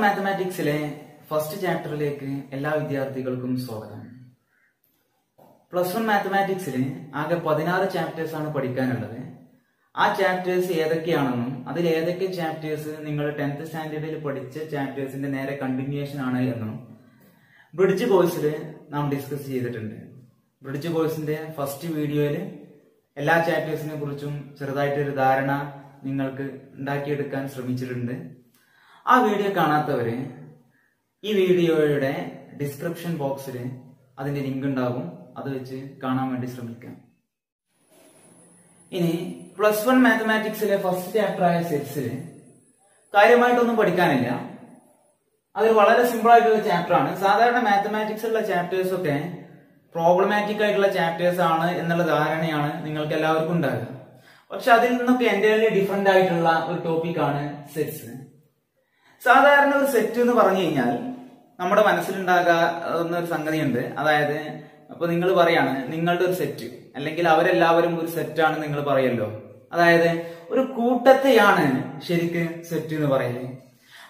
മാത്തമാറ്റിക്സിലെ first ചാപ്റ്ററിലേക്ക് എല്ലാ വിദ്യാർത്ഥികൾക്കും സ്വാഗതം. പ്ലസ് വൺ മാത്തമാറ്റിക്സിൽ ആകെ 16 ചാപ്റ്റേഴ്സ് ആണ് പഠിക്കാനുള്ളത്. ആ ചാപ്റ്റേഴ്സ് ഏതൊക്കെയാണെന്നും അതിൽ ഏതൊക്കെ ചാപ്റ്റേഴ്സ് നിങ്ങൾ 10th സ്റ്റാൻഡേർഡിൽ പഠിച്ച ചാപ്റ്റേഴ്സിന്റെ നേരെ കണ്ടിന്യൂവേഷൻ ആണ് എന്നും ബ്രിഡ്ജ് കോഴ്സിൽ നാം ഡിസ്കസ് ചെയ്തിട്ടുണ്ട്. ബ്രിഡ്ജ് കോഴ്സിന്റെ ഫസ്റ്റ് വീഡിയോയിൽ എല്ലാ ചാപ്റ്റേഴ്സിനെ കുറിച്ചും ചെറുതായിട്ടൊരു ധാരണ നിങ്ങൾക്ക് ഉണ്ടാക്കിയെടുക്കാൻ ശ്രമിച്ചിട്ടുണ്ട്. ആ വീഡിയോ കാണാത്തവര് ഈ വീഡിയോയുടെ ഡിസ്ക്രിപ്ഷൻ ബോക്സിൽ അതിന്റെ ലിങ്ക് ഉണ്ടാകും, അത് വെച്ച് കാണാൻ വേണ്ടി ശ്രമിക്കാം. ഇനി പ്ലസ് വൺ മാത്തമാറ്റിക്സിലെ ഫസ്റ്റ് ചാപ്റ്റർ ആയ സെറ്റ്സിൽ കാര്യമായിട്ടൊന്നും പഠിക്കാനില്ല. അതൊരു വളരെ സിമ്പിൾ ആയിട്ടുള്ള ചാപ്റ്റർ ആണ്. സാധാരണ മാത്തമാറ്റിക്സിലുള്ള ചാപ്റ്റേഴ്സ് ഒക്കെ പ്രോബ്ലമാറ്റിക് ആയിട്ടുള്ള ചാപ്റ്റേഴ്സ് ആണ് എന്നുള്ള ധാരണയാണ് നിങ്ങൾക്ക് എല്ലാവർക്കും ഉണ്ടാകുക. പക്ഷെ അതിൽ നിന്നൊക്കെ എൻ്റയർലി ഡിഫറെന്റ് ആയിട്ടുള്ള ഒരു ടോപ്പിക്കാണ് സെറ്റ്സ്. സാധാരണ ഒരു സെറ്റ് എന്ന് പറഞ്ഞു കഴിഞ്ഞാൽ നമ്മുടെ മനസ്സിലുണ്ടാകാവുന്ന ഒരു സംഗതിയുണ്ട്. അതായത് അപ്പൊ നിങ്ങൾ പറയാണ് നിങ്ങളുടെ ഒരു സെറ്റ്, അല്ലെങ്കിൽ അവരെല്ലാവരും ഒരു സെറ്റാണ് നിങ്ങൾ പറയല്ലോ. അതായത് ഒരു കൂട്ടത്തെയാണ് ശരിക്ക് സെറ്റ് എന്ന് പറയുന്നത്.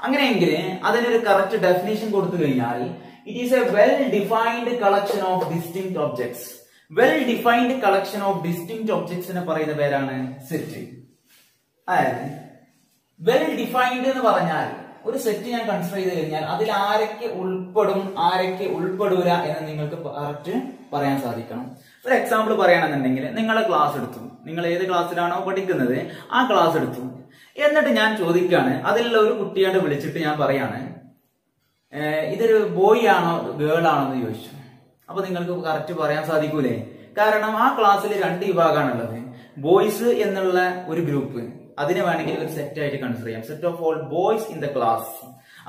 അങ്ങനെയെങ്കിൽ അതിനൊരു കറക്റ്റ് ഡെഫിനേഷൻ കൊടുത്തു കഴിഞ്ഞാൽ it is a well defined collection of distinct objects. Well defined collection of distinct ഒബ്ജക്ട്സിനെ പറയുന്ന പേരാണ് സെറ്റ്. അതായത് വെൽ ഡിഫൈൻഡ് എന്ന് പറഞ്ഞാൽ ഒരു സെറ്റ് ഞാൻ കൺസിഡർ ചെയ്ത് കഴിഞ്ഞാൽ അതിൽ ആരൊക്കെ ഉൾപ്പെടും ആരൊക്കെ ഉൾപ്പെടൂല എന്ന് നിങ്ങൾക്ക് കറക്റ്റ് പറയാൻ സാധിക്കണം. ഒരു എക്സാമ്പിൾ പറയുകയാണെന്നുണ്ടെങ്കിൽ നിങ്ങളെ ക്ലാസ് എടുത്തു, നിങ്ങൾ ഏത് ക്ലാസ്സിലാണോ പഠിക്കുന്നത് ആ ക്ലാസ് എടുത്തു. എന്നിട്ട് ഞാൻ ചോദിക്കുകയാണ്, അതിലുള്ള ഒരു കുട്ടിയോട് വിളിച്ചിട്ട് ഞാൻ പറയാണ് ഇതൊരു ബോയ് ആണോ ഗേൾ ആണോ എന്ന് ചോദിച്ചു. അപ്പൊ നിങ്ങൾക്ക് കറക്റ്റ് പറയാൻ സാധിക്കൂലേ? കാരണം ആ ക്ലാസ്സിൽ 2 വിഭാഗമാണുള്ളത്. ബോയ്സ് എന്നുള്ള ഒരു ഗ്രൂപ്പ്, അതിനെ വേണമെങ്കിൽ ഒരു സെറ്റ് ആയിട്ട് കൺസിഡർ ചെയ്യാം. Set of all boys in the class.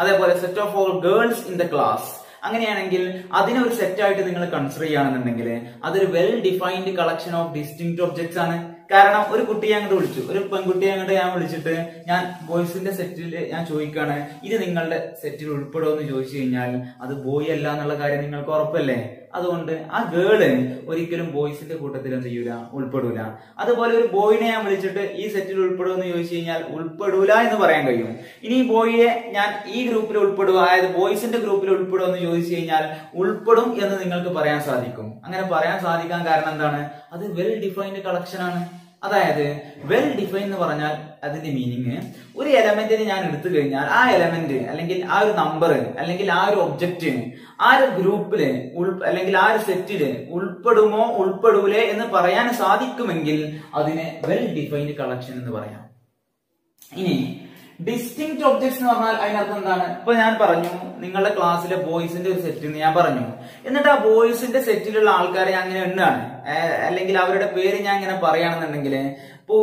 അതേപോലെ set of all girls in the class. അങ്ങനെയാണെങ്കിൽ അതിനെ ഒരു സെറ്റ് ആയിട്ട് നിങ്ങൾ കൺസിഡർ ചെയ്യുകയാണെന്നുണ്ടെങ്കിൽ അതൊരു well defined collection of distinct objects ആണ്. കാരണം ഒരു കുട്ടിയെ അങ്ങോട്ട് വിളിച്ചു, ഒരു പെൺകുട്ടിയെ അങ്ങോട്ട് ഞാൻ വിളിച്ചിട്ട് ഞാൻ ബോയ്സിന്റെ സെറ്റിൽ ഞാൻ ചോദിക്കുകയാണ് ഇത് നിങ്ങളുടെ സെറ്റിൽ ഉൾപ്പെടുമോ എന്ന് ചോദിച്ചു കഴിഞ്ഞാൽ അത് ബോയ് അല്ല എന്നുള്ള കാര്യം നിങ്ങൾക്ക് ഉറപ്പല്ലേ? അതുകൊണ്ട് ആ ഗേള് ഒരിക്കലും ബോയ്സിന്റെ കൂട്ടത്തിൽ എന്ത് ചെയ്യൂല, ഉൾപ്പെടൂല. അതുപോലെ ഒരു ബോയിനെ ഞാൻ വിളിച്ചിട്ട് ഈ സെറ്റിൽ ഉൾപ്പെടുമോ എന്ന് ചോദിച്ചു കഴിഞ്ഞാൽ ഉൾപ്പെടൂല എന്ന് പറയാൻ കഴിയും. ഇനി ഈ ബോയിയെ ഞാൻ ഈ ഗ്രൂപ്പിൽ ഉൾപ്പെടുക, അതായത് ബോയ്സിന്റെ ഗ്രൂപ്പിൽ ഉൾപ്പെടുമോ എന്ന് ചോദിച്ചു കഴിഞ്ഞാൽ ഉൾപ്പെടും എന്ന് നിങ്ങൾക്ക് പറയാൻ സാധിക്കും. അങ്ങനെ പറയാൻ സാധിക്കാൻ കാരണം എന്താണ്? അത് വെൽ ഡിഫൈൻഡ് കളക്ഷൻ ആണ്. അതായത് വെൽ ഡിഫൈൻ എന്ന് പറഞ്ഞാൽ അതിന്റെ മീനിങ് ഒരു എലമെന്റിനെ ഞാൻ എടുത്തു കഴിഞ്ഞാൽ ആ എലമെന്റ് അല്ലെങ്കിൽ ആ ഒരു നമ്പർ അല്ലെങ്കിൽ ആ ഒരു ഒബ്ജക്റ്റ് ആ ഒരു ഗ്രൂപ്പില് അല്ലെങ്കിൽ ആ ഒരു സെറ്റില് ഉൾപ്പെടുമോ ഉൾപ്പെടൂലേ എന്ന് പറയാൻ സാധിക്കുമെങ്കിൽ അതിനെ വെൽ ഡിഫൈൻഡ് കളക്ഷൻ എന്ന് പറയാം. ഇനി ഡിസ്റ്റിങ്ക്ട് ഒബ്ജക്ട്സ് എന്ന് പറഞ്ഞാൽ അതിനർത്ഥം എന്താണ്? ഇപ്പൊ ഞാൻ പറഞ്ഞു നിങ്ങളുടെ ക്ലാസ്സിലെ ബോയ്സിന്റെ ഒരു സെറ്റ് എന്ന് ഞാൻ പറഞ്ഞു. എന്നിട്ട് ആ ബോയ്സിന്റെ സെറ്റിലുള്ള ആൾക്കാരെ ഞാൻ അങ്ങനെ എണ്ണാണ്, അല്ലെങ്കിൽ അവരുടെ പേര് ഞാൻ ഇങ്ങനെ പറയുകയാണെന്നുണ്ടെങ്കിൽ ഇപ്പൊ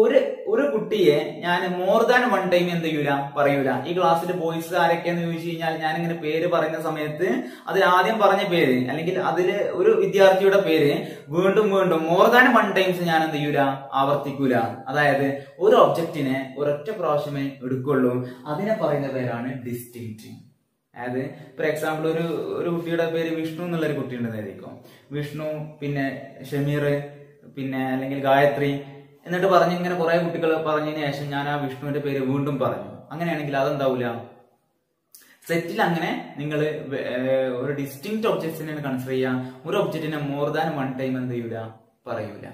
ഒരു കുട്ടിയെ ഞാൻ മോർ ദാൻ 1 ടൈം എന്ത് ചെയ്യൂല, പറയൂല. ഈ ക്ലാസ്സിലെ ബോയ്സ് ആരൊക്കെയെന്ന് ചോദിച്ചു കഴിഞ്ഞാൽ ഞാൻ ഇങ്ങനെ പേര് പറയുന്ന സമയത്ത് അതിൽ ആദ്യം പറഞ്ഞ പേര് അല്ലെങ്കിൽ അതില് ഒരു വിദ്യാർത്ഥിയുടെ പേര് വീണ്ടും വീണ്ടും മോർ ദാൻ 1 ടൈംസ് ഞാൻ എന്ത് ചെയ്യൂല, ആവർത്തിക്കൂല. അതായത് ഒരു ഒബ്ജക്റ്റിനെ ഒരൊറ്റ പ്രാവശ്യമേ എടുക്കുള്ളൂ. അതിനെ പറയുന്ന പേരാണ് ഡിസ്റ്റിങ്ക്ട്. അതായത് ഫോർ എക്സാമ്പിൾ ഒരു കുട്ടിയുടെ പേര് വിഷ്ണു എന്നുള്ള ഒരു കുട്ടി ഉണ്ടെന്നായിരിക്കും. വിഷ്ണു, പിന്നെ ഷമീർ, പിന്നെ അല്ലെങ്കിൽ ഗായത്രി എന്നിട്ട് പറഞ്ഞിങ്ങനെ കുറെ കുട്ടികൾ പറഞ്ഞതിന് ശേഷം ഞാൻ ആ വിഷ്ണുവിന്റെ പേര് വീണ്ടും പറഞ്ഞു. അങ്ങനെയാണെങ്കിൽ അതെന്താവൂല, സെറ്റിൽ അങ്ങനെ നിങ്ങൾ ഒരു ഡിസ്റ്റിങ്ക്ട് ഒബ്ജക്ട്സിനെ കൺസിഡർ ചെയ്യാം. ഒരു ഒബ്ജക്റ്റിനെ മോർ ദാൻ 1 ടൈം എന്ത് ചെയ്യൂല, പറയൂല.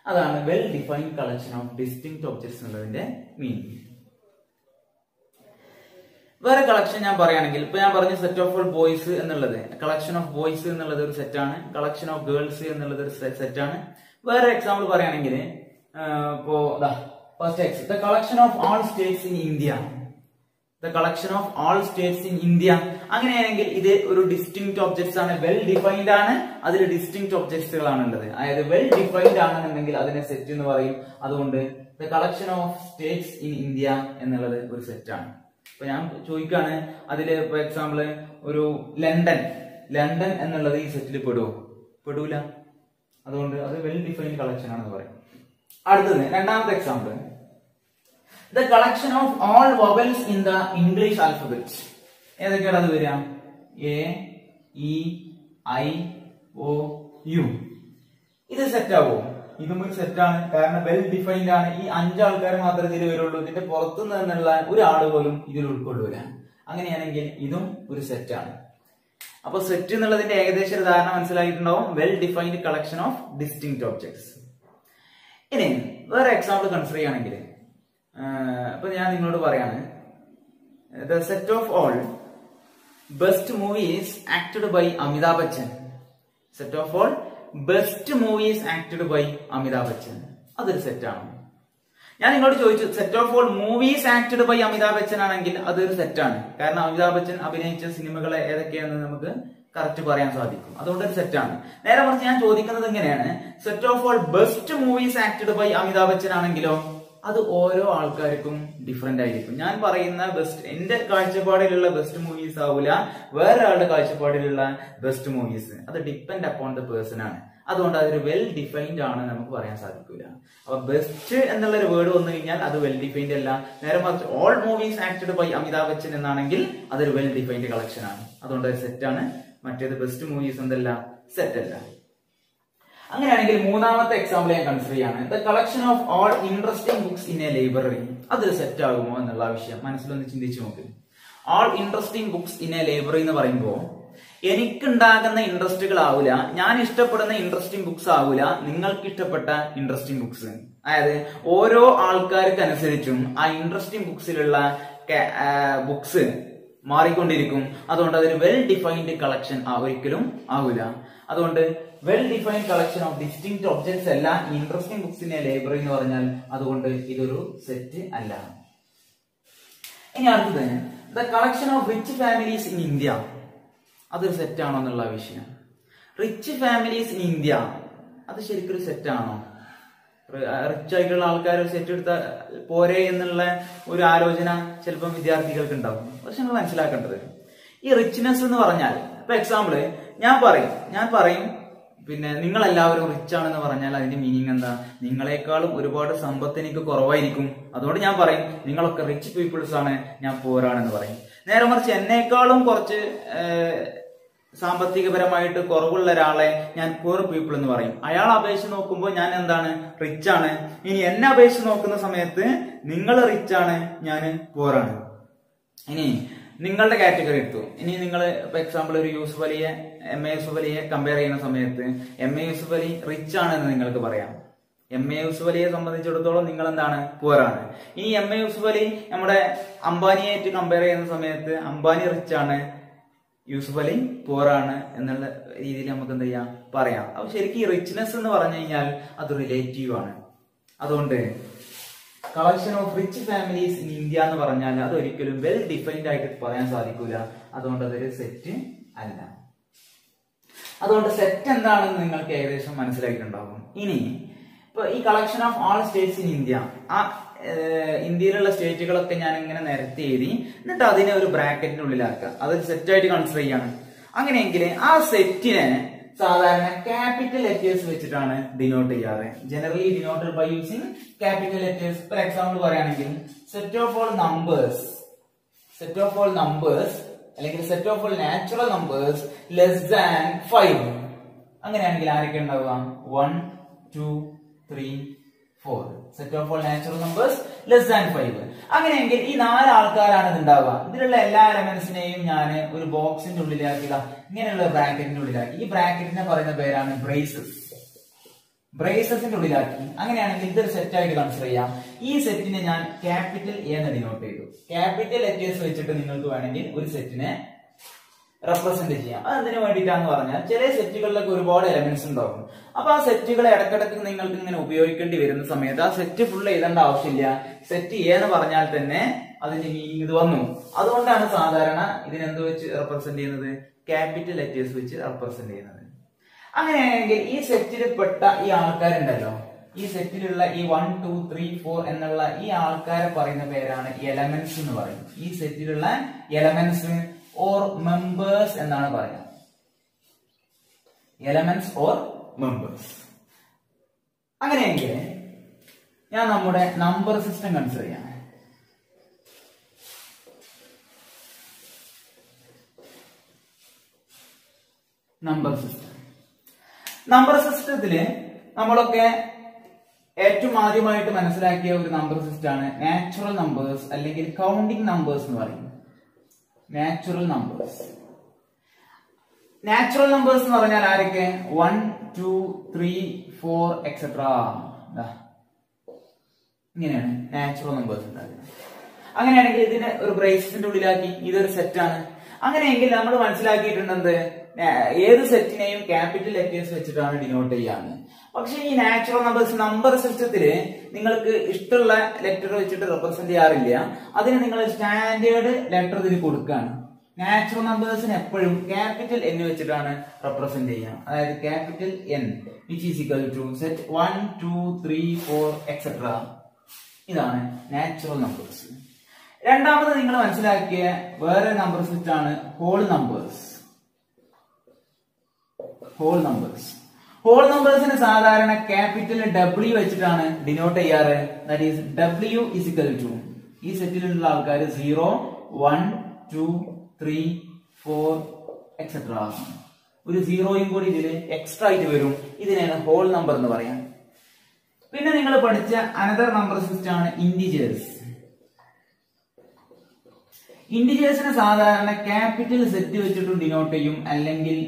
അതാണ് well defined collection of distinct objects എന്നുള്ളതിന്റെ മീനിങ്. വേറെ കളക്ഷൻ ഞാൻ പറയുകയാണെങ്കിൽ ഇപ്പൊ ഞാൻ പറഞ്ഞ സെറ്റ് ഓഫ് ഓൾ ബോയ്സ് എന്നുള്ളത്, കളക്ഷൻ ഓഫ് ബോയ്സ് എന്നുള്ളത് ഒരു സെറ്റാണ്. കളക്ഷൻ ഓഫ് ഗേൾസ് എന്നുള്ളത് ഒരു സെറ്റാണ്. വേറെ എക്സാമ്പിൾ പറയുകയാണെങ്കിൽ ഇപ്പോ first X the collection of all states in India. The collection of all states in India. അങ്ങനെയാണെങ്കിൽ ഇത് ഒരു ഡിസ്റ്റിങ്ക്ട് ഒബ്ജക്ട്സ് ആണ്, വെൽ ഡിഫൈൻഡ് ആണ്. അതിൽ ഡിസ്റ്റിങ്ക്ട് ഒബ്ജക്ട്സുകളാണ് ഉള്ളത്. അതായത് വെൽ ഡിഫൈൻഡ് ആണെന്നുണ്ടെങ്കിൽ അതിനെ സെറ്റ് എന്ന് പറയും. അതുകൊണ്ട് the collection of States in India എന്നുള്ളത് ഒരു സെറ്റാണ്. ഇപ്പൊ ഞാൻ ചോദിക്കാണ് അതില് ഫോർ എക്സാമ്പിൾ ഒരു ലണ്ടൻ എന്നുള്ളത് ഈ സെറ്റിൽ പെടൂല. അതുകൊണ്ട് അത് വെൽ ഡിഫൈൻഡ് കളക്ഷൻ ആണെന്ന് പറയും. അടുത്തത് രണ്ടാമത്തെ example the collection of all vowels in the English alphabet. ഏതൊക്കെയാണ് അത് വരിക? A, E, I, O, U. ഇത് സെറ്റ് ആവോ? ഇതും ഒരു സെറ്റാണ്. കാരണം വെൽ ഡിഫൈൻഡ് ആണ്. ഈ 5 ആൾക്കാർ മാത്രമേ ഇതിൽ വരുള്ളൂ. ഇതിന്റെ പുറത്തു നിന്നുള്ള ഒരാൾ പോലും ഇതിൽ ഉൾക്കൊള്ളൂല. അങ്ങനെയാണെങ്കിൽ ഇതും ഒരു സെറ്റാണ്. അപ്പൊ സെറ്റ് എന്നുള്ളതിന്റെ ഏകദേശം ഒരു ധാരണ മനസ്സിലായിട്ടുണ്ടാവും. Well defined collection of distinct objects. ഇനി വേറെ എക്സാമ്പിൾ കൺസിഡർ ചെയ്യുകയാണെങ്കിൽ അപ്പൊ ഞാൻ നിങ്ങളോട് പറയാണ്, the set of all best movies acted by Amitabh Bachchan. Set of all best movies acted by Amitabh Bachchan, അതൊരു സെറ്റാണ്. ഞാൻ നിങ്ങളോട് ചോദിച്ചു, set of all movies acted by Amitabh Bachchan ആണെങ്കിൽ അതൊരു സെറ്റാണ്. കാരണം അമിതാഭ് ബച്ചൻ അഭിനയിച്ച സിനിമകൾ ഏതൊക്കെയാണെന്ന് നമുക്ക് കറക്റ്റ് പറയാൻ സാധിക്കും. അതുകൊണ്ട് ഒരു സെറ്റാണ്. നേരെ മറിച്ച് ഞാൻ ചോദിക്കുന്നത് എങ്ങനെയാണ്, set of all best movies acted by Amitabh Bachchan ആണെങ്കിലോ അത് ഓരോ ആൾക്കാർക്കും ഡിഫറെന്റ് ആയിരിക്കും. ഞാൻ പറയുന്ന ബെസ്റ്റ്, എന്റെ കാഴ്ചപ്പാടിലുള്ള ബെസ്റ്റ് മൂവീസ് ആവില്ല വേറെ ആളുടെ കാഴ്ചപ്പാടിലുള്ള ബെസ്റ്റ് മൂവീസ്. അത് ഡിപ്പെൻഡ് അപ്പോൺ ദ പേഴ്സൺ ആണ്. അതുകൊണ്ട് അതൊരു വെൽ ഡിഫൈൻഡ് ആണ് നമുക്ക് പറയാൻ സാധിക്കില്ല. അപ്പൊ ബെസ്റ്റ് എന്നുള്ള ഒരു വേർഡ് വന്നു കഴിഞ്ഞാൽ അത് വെൽ ഡിഫൈൻഡ് അല്ല. നേരെ മറിച്ച് all movies acted by Amitabh Bachchan എന്നാണെങ്കിൽ അതൊരു വെൽ ഡിഫൈൻഡ് കളക്ഷൻ ആണ്. അതുകൊണ്ട് അത് സെറ്റാണ്. മറ്റേത് ബെസ്റ്റ് മൂവീസ് എന്തല്ല, സെറ്റ് അല്ല. അങ്ങനെയാണെങ്കിൽ മൂന്നാമത്തെ എക്സാമ്പിൾ ഞാൻ കൺസിഡർ ചെയ്യാണ്, the collection of all interesting books in A library. അതൊരു സെറ്റ് ആകുമോ എന്നുള്ള വിഷയം മനസ്സിലൊന്ന് ചിന്തിച്ചു നോക്ക്. All interesting books in A library എന്ന് പറയുമ്പോൾ എനിക്കുണ്ടാകുന്ന ഇൻട്രസ്റ്റുകൾ ആവില്ല, ഞാൻ ഇഷ്ടപ്പെടുന്ന ഇൻട്രസ്റ്റിംഗ് ബുക്സ് ആവില്ല നിങ്ങൾക്ക് ഇഷ്ടപ്പെട്ട ഇൻട്രസ്റ്റിംഗ് ബുക്സ്. അതായത് ഓരോ ആൾക്കാർക്ക് അനുസരിച്ചും ആ ഇൻട്രസ്റ്റിംഗ് ബുക്സിലുള്ള ബുക്സ് മാറിക്കൊണ്ടിരിക്കും. അതുകൊണ്ട് അതൊരു വെൽ ഡിഫൈൻഡ് കളക്ഷൻ ഒരിക്കലും ആവില്ല. അതുകൊണ്ട് well defined collection of distinct objects അല്ല ഇൻട്രസ്റ്റിംഗ് ബുക്സിന്റെ ലൈബ്രറി എന്ന് പറഞ്ഞാൽ, അതുകൊണ്ട് ഇതൊരു സെറ്റ് അല്ല. ഇനി അടുത്തത് the collection of rich families in India. അതൊരു സെറ്റാണോ എന്നുള്ള വിഷയം. റിച്ച് ഫാമിലീസ് ഇൻ ഇന്ത്യ അത് ശരിക്കും ഒരു സെറ്റാണോ? റിച്ച് ആയിട്ടുള്ള ആൾക്കാർ സെറ്റ് എടുത്താൽ പോരെ എന്നുള്ള ഒരു ആലോചന ചിലപ്പം വിദ്യാർത്ഥികൾക്ക് ഉണ്ടാവും. പക്ഷെ നിങ്ങൾ മനസ്സിലാക്കേണ്ടത്, ഈ റിച്ച്നെസ് എന്ന് പറഞ്ഞാൽ, ഇപ്പൊ എക്സാമ്പിള് ഞാൻ പറയും പിന്നെ നിങ്ങൾ എല്ലാവരും റിച്ച് ആണെന്ന് പറഞ്ഞാൽ അതിന്റെ മീനിങ് എന്താ? നിങ്ങളെക്കാളും ഒരുപാട് സമ്പത്ത് എനിക്ക് കുറവായിരിക്കും. അതുകൊണ്ട് ഞാൻ പറയും നിങ്ങളൊക്കെ റിച്ച് പീപ്പിൾസ് ആണ്, ഞാൻ പോരാണെന്ന് പറയും. നേരെ മറിച്ച് എന്നേക്കാളും കുറച്ച് സാമ്പത്തികപരമായിട്ട് കുറവുള്ള ഒരാളെ ഞാൻ പൂർ പീപ്പിൾ എന്ന് പറയും. അയാൾ അപേക്ഷിച്ച് നോക്കുമ്പോൾ ഞാൻ എന്താണ്? റിച്ച് ആണ്. ഇനി എന്നെ അപേക്ഷിച്ച് നോക്കുന്ന സമയത്ത് നിങ്ങൾ റിച്ച് ആണ്, ഞാൻ പോറാണ്. ഇനി നിങ്ങളുടെ കാറ്റഗറി എടുത്തു. ഇനി നിങ്ങൾ ഇപ്പൊ എക്സാമ്പിൾ ഒരു യൂസുഫ് അലിയെ MA യൂസുഫ് അലിയെ കമ്പയർ ചെയ്യുന്ന സമയത്ത് MA യൂസുഫ് അലി റിച്ച് ആണെന്ന് നിങ്ങൾക്ക് പറയാം. MA യൂസുഫ് അലിയെ സംബന്ധിച്ചിടത്തോളം നിങ്ങൾ എന്താണ്? പോറാണ്. ഇനി MA യൂസുഫ് അലി നമ്മുടെ അംബാനിയായിട്ട് കമ്പയർ ചെയ്യുന്ന സമയത്ത് അംബാനി റിച്ച് ആണ്, യൂസുഫ് അലി പോറാണ് എന്നുള്ള രീതിയിൽ നമുക്ക് എന്ത് ചെയ്യാം? പറയാം. അപ്പൊ ശരിക്കും ഈ റിച്ച്നെസ് എന്ന് പറഞ്ഞു കഴിഞ്ഞാൽ അത് റിലേറ്റീവ് ആണ്. അതുകൊണ്ട് collection of rich families in India എന്ന് പറഞ്ഞാൽ അത് ഒരിക്കലും വെൽ ഡിഫൈൻഡ് ആയിട്ട് പറയാൻ സാധിക്കൂല. അതുകൊണ്ട് അതൊരു സെറ്റ് അല്ല. അതുകൊണ്ട് സെറ്റ് എന്താണെന്ന് നിങ്ങൾക്ക് ഏകദേശം മനസ്സിലാക്കിയിട്ടുണ്ടാകും. ഇനി ഇപ്പൊ ഈ collection of all States in India, ആ ഇന്ത്യയിലുള്ള സ്റ്റേറ്റുകളൊക്കെ ഞാൻ ഇങ്ങനെ നിരത്തി എഴുതി എന്നിട്ട് അതിനെ ഒരു ബ്രാക്കറ്റിന്റെ ഉള്ളിലാക്കുക. അതൊരു സെറ്റായിട്ട് കൺസിഡർ ചെയ്യാണ്. അങ്ങനെയെങ്കിൽ ആ സെറ്റിനെ സാധാരണ ക്യാപിറ്റൽ ലെറ്റേഴ്സ് വെച്ചിട്ടാണ് ഡിനോട്ട് ചെയ്യാറ്. Generally denoted by using capital letters. For example പറയുകയാണെങ്കിൽ സെറ്റ് ഓഫ് ഓൾ നമ്പേഴ്സ് അല്ലെങ്കിൽ set of all natural numbers less than 5. അങ്ങനെയാണെങ്കിൽ ആരൊക്കെ ഉണ്ടാവുക? 1, 2, 3, 4. Set of all natural numbers less than 5. അങ്ങനെയെങ്കിൽ ഈ 4 ആൾക്കാരാണ് ഇത് ഉണ്ടാവുക. ഇതിലുള്ള എല്ലാ എലമെന്റ്സിനെയും ഞാൻ ഒരു ബോക്സിന്റെ ഉള്ളിലാക്കിയ ഇങ്ങനെയുള്ള ബ്രാക്കറ്റിന്റെ ഉള്ളിലാക്കി. ഈ ബ്രാക്കറ്റിനെ പറയുന്ന പേരാണ് ബ്രേസസിന്റെ ഉള്ളിലാക്കി. അങ്ങനെയാണെങ്കിൽ ഇതൊരു സെറ്റ് ആയിട്ട് കൺസിഡർ ചെയ്യാം. ഈ സെറ്റിനെ ഞാൻ ക്യാപിറ്റൽ എ എന്ന് ഡിനോട്ട് ചെയ്തു. ക്യാപിറ്റൽ ലെറ്റേഴ്സ് വെച്ചിട്ട് നിങ്ങൾക്ക് വേണമെങ്കിൽ ഒരു സെറ്റിനെ റെപ്രസെന്റ് ചെയ്യാം. അതെന്തിനു വേണ്ടിയിട്ടാന്ന് പറഞ്ഞാൽ ചില സെറ്റുകളിലൊക്കെ ഒരുപാട് എലമെന്റ്സ് ഉണ്ടാവും. അപ്പൊ ആ സെറ്റുകളെ ഇടക്കിടക്ക് നിങ്ങൾക്ക് ഇങ്ങനെ ഉപയോഗിക്കേണ്ടി വരുന്ന സമയത്ത് ആ സെറ്റ് ഫുൾ എഴുതേണ്ട ആവശ്യമില്ല. സെറ്റ് എ എന്ന് പറഞ്ഞാൽ തന്നെ അതിന്റെ മീനിങ് ഇത് വന്നു. അതുകൊണ്ടാണ് സാധാരണ ഇതിനെന്ത് വെച്ച് റെപ്രസെന്റ് ചെയ്യുന്നത്? ക്യാപിറ്റൽ ലെറ്റേഴ്സ് വെച്ച് റെപ്രസെന്റ് ചെയ്യുന്നത്. അങ്ങനെയാണെങ്കിൽ ഈ സെറ്റിൽ പെട്ട ഈ ആൾക്കാരുണ്ടല്ലോ, ഈ സെറ്റിലുള്ള ഈ 1, 2, 3, 4 എന്നുള്ള ഈ ആൾക്കാരെ പറയുന്ന പേരാണ് എലമെന്റ്സ് എന്ന് പറയും. ഈ സെറ്റിലുള്ള എലമെന്റ്സ് ഓർ മെമ്പേഴ്സ് എന്നാണ് പറയുന്നത്. Elements or members. അങ്ങനെയെങ്കിൽ ഞാൻ നമ്മുടെ നമ്പർ സിസ്റ്റം കൺസിഡർ ചെയ്യാം. നമ്പർ സിസ്റ്റത്തില് നമ്മളൊക്കെ ഏറ്റവും ആദ്യമായിട്ട് മനസ്സിലാക്കിയ ഒരു നമ്പർ സിസ്റ്റം ആണ് നാച്ചുറൽ നമ്പേഴ്സ് അല്ലെങ്കിൽ കൗണ്ടിങ് നമ്പേഴ്സ് എന്ന് പറയുന്നത്. Natural numbers. നാച്ചുറൽ നമ്പേഴ്സ് എന്ന് പറഞ്ഞാൽ ആരൊക്കെ? 1, 2, 3, 4 എക്സെട്ര. ഇങ്ങനെയാണ് നാച്ചുറൽ നമ്പേഴ്സ് ഉണ്ടാകുന്നത്. അങ്ങനെയാണെങ്കിൽ ഇതിനെ ഒരു ബ്രേസസിന്റെ ഉള്ളിലാക്കി ഇതൊരു സെറ്റാണ്. അങ്ങനെയെങ്കിൽ നമ്മൾ മനസ്സിലാക്കിയിട്ടുണ്ട് ഏത് സെറ്റിനെയും ക്യാപിറ്റൽ ലെറ്റേഴ്സ് വെച്ചിട്ടാണ് ഡിനോട്ട് ചെയ്യാന്ന്. പക്ഷെ ഈ നാച്ചുറൽ നമ്പേഴ്സ് നമ്പർ സിസ്റ്റത്തില് നിങ്ങൾക്ക് ഇഷ്ടമുള്ള ലെറ്റർ വെച്ചിട്ട് റെപ്രസെന്റ് ചെയ്യാറില്ല. അതിന് നിങ്ങൾ സ്റ്റാൻഡേർഡ് ലെറ്റർ ഇതിൽ കൊടുക്കുകയാണ്. നാച്ചുറൽ നമ്പേഴ്സിന് എപ്പോഴും ക്യാപിറ്റൽ എൻ വെച്ചിട്ടാണ് റെപ്രസെന്റ് ചെയ്യുക. അതായത് capital N which is equal to set 1, 2, 3, 4 etcetera. ഇതാണ് നാച്ചുറൽ നമ്പേഴ്സ്. രണ്ടാമത് നിങ്ങൾ മനസ്സിലാക്കിയ വേറെ നമ്പർ സിസ്റ്റം ആണ് whole numbers. Whole numbers. Whole നമ്പേഴ്സിന് സാധാരണ ക്യാപിറ്റൽ W വെച്ചിട്ടാണ് ഡിനോട്ട് ചെയ്യാറ്. That is W is equal to ഈ സെറ്റിലുള്ള ആൾക്കാർ 0, 1, 2, 3, 4 എക്സെട്ര. ഒരു സീറോയും കൂടി ഇതിൽ എക്സ്ട്രാ ആയിട്ട് വരും. ഇതിനെയാണ് ഹോൾ നമ്പർ എന്ന് പറയാം. പിന്നെ നിങ്ങൾ പഠിച്ച അനദർ നമ്പർ സിസ്റ്റം ആണ് ഇന്റിജേഴ്സ്. ഇന്റിജേഴ്സിനെ സാധാരണ ക്യാപിറ്റൽ സെറ്റ് വെച്ചിട്ടും ഡിനോട്ട് ചെയ്യും, അല്ലെങ്കിൽ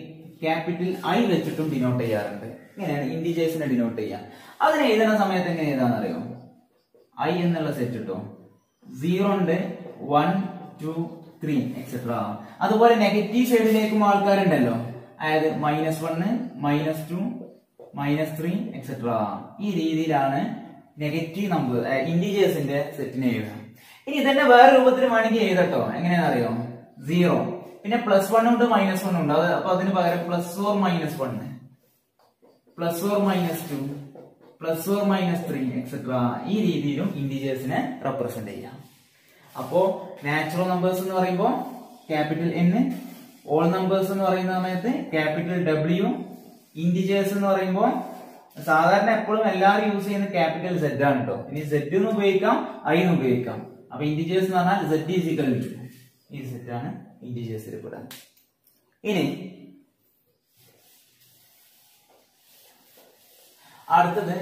ക്യാപിറ്റൽ I വെച്ചിട്ടും ഡിനോട്ട് ചെയ്യാറുണ്ട്. ഇങ്ങനെയാണ് ഇന്റിജേഴ്സിനെ ഡിനോട്ട് ചെയ്യാം. അതിനെ എഴുതുന്ന സമയത്ത് എങ്ങനെ എഴുതാന്നറിയോ? I എന്നുള്ള സെറ്റ് ഇട്ടോ 0 ഉണ്ട്, 1, 2, 3 എക്സെട്ര. അതുപോലെ നെഗറ്റീവ് സൈഡിലേക്കും ആൾക്കാരുണ്ടല്ലോ, അതായത് -1, -2, -3 എക്സെട്ര. ഈ രീതിയിലാണ് നെഗറ്റീവ് നമ്പർ ഇന്റിജേഴ്സിന്റെ സെറ്റിനെ എഴുതാം. ഇനി ഇതന്നെ വേറെ രൂപത്തിൽ വേണമെങ്കിൽ എഴുതട്ടോ. എങ്ങനെയാണെന്നറിയോ? 0 പിന്നെ +1 ഉണ്ട്, -1 ഉണ്ട്. അപ്പൊ അതിന് പകരം +or -1, +or -2, +or -3 എക്സെട്ര. ഈ രീതിയിലും ഇന്റിജേഴ്സിനെ റെപ്രസെന്റ് ചെയ്യാം. അപ്പോ നാച്ചുറൽ നമ്പേഴ്സ് എന്ന് പറയുമ്പോൾ ക്യാപിറ്റൽ N, ഓൾ നമ്പേഴ്സ് എന്ന് പറയുന്ന സമയത്ത് ക്യാപിറ്റൽ W, ഇന്റിജേഴ്സ് എന്ന് പറയുമ്പോൾ സാധാരണ എപ്പോഴും എല്ലാവരും യൂസ് ചെയ്യുന്ന ക്യാപിറ്റൽ Z ആണ് കേട്ടോ. ഇനി Z എന്ന് ഉപയോഗിക്കാം, I എന്ന് ഉപയോഗിക്കാം. അപ്പൊ ഇന്റിജേഴ്സ് എന്ന് പറഞ്ഞാൽ Z ഈസ് ഈക്വൽ ടു ഈ സെറ്റ് ആണ് ഇന്റിജേഴ്സിൽ പെടാൻ. ഇനി അടുത്തത്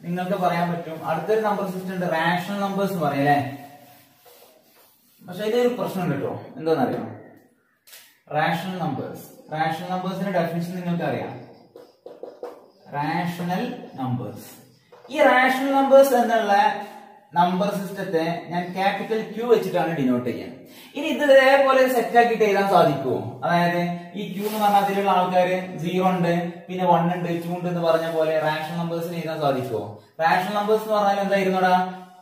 നിങ്ങൾക്ക് പറയാൻ പറ്റും, അടുത്തൊരു നമ്പർ സിസ്റ്റം ഉണ്ട് റാഷണൽ നമ്പേഴ്സ് എന്ന് പറയും അല്ലെ. പക്ഷെ ഇതിലൊരു പ്രശ്നമുണ്ട് കേട്ടോ. എന്താണെന്നറിയാം? Rational numbers. റാഷണൽ നമ്പേഴ്സിന്റെ ഡെഫിനിഷൻ നിങ്ങൾക്ക് അറിയാം. Rational numbers. ഈ റാഷണൽ നമ്പേഴ്സ് എന്നുള്ള നമ്പർ സിസ്റ്റത്തെ ഞാൻ ക്യാപിറ്റൽ Q വെച്ചിട്ടാണ് ഡിനോട്ട് ചെയ്യാൻ. ഇനി ഇത് ഇതേപോലെ സെറ്റ് ആക്കിയിട്ട് എഴുതാൻ സാധിക്കുമോ? അതായത് ഈ Q എന്ന് പറഞ്ഞാൽ അതിലുള്ള ആൾക്കാര് 0 ഉണ്ട്, പിന്നെ 1 ഉണ്ട്, 2 ഉണ്ട് എന്ന് പറഞ്ഞ പോലെ റാഷണൽ നമ്പേഴ്സിന് എഴുതാൻ സാധിക്കുമോ? റാഷണൽ നമ്പേഴ്സ് എന്ന് പറഞ്ഞാൽ എന്തായിരുന്നോടാ?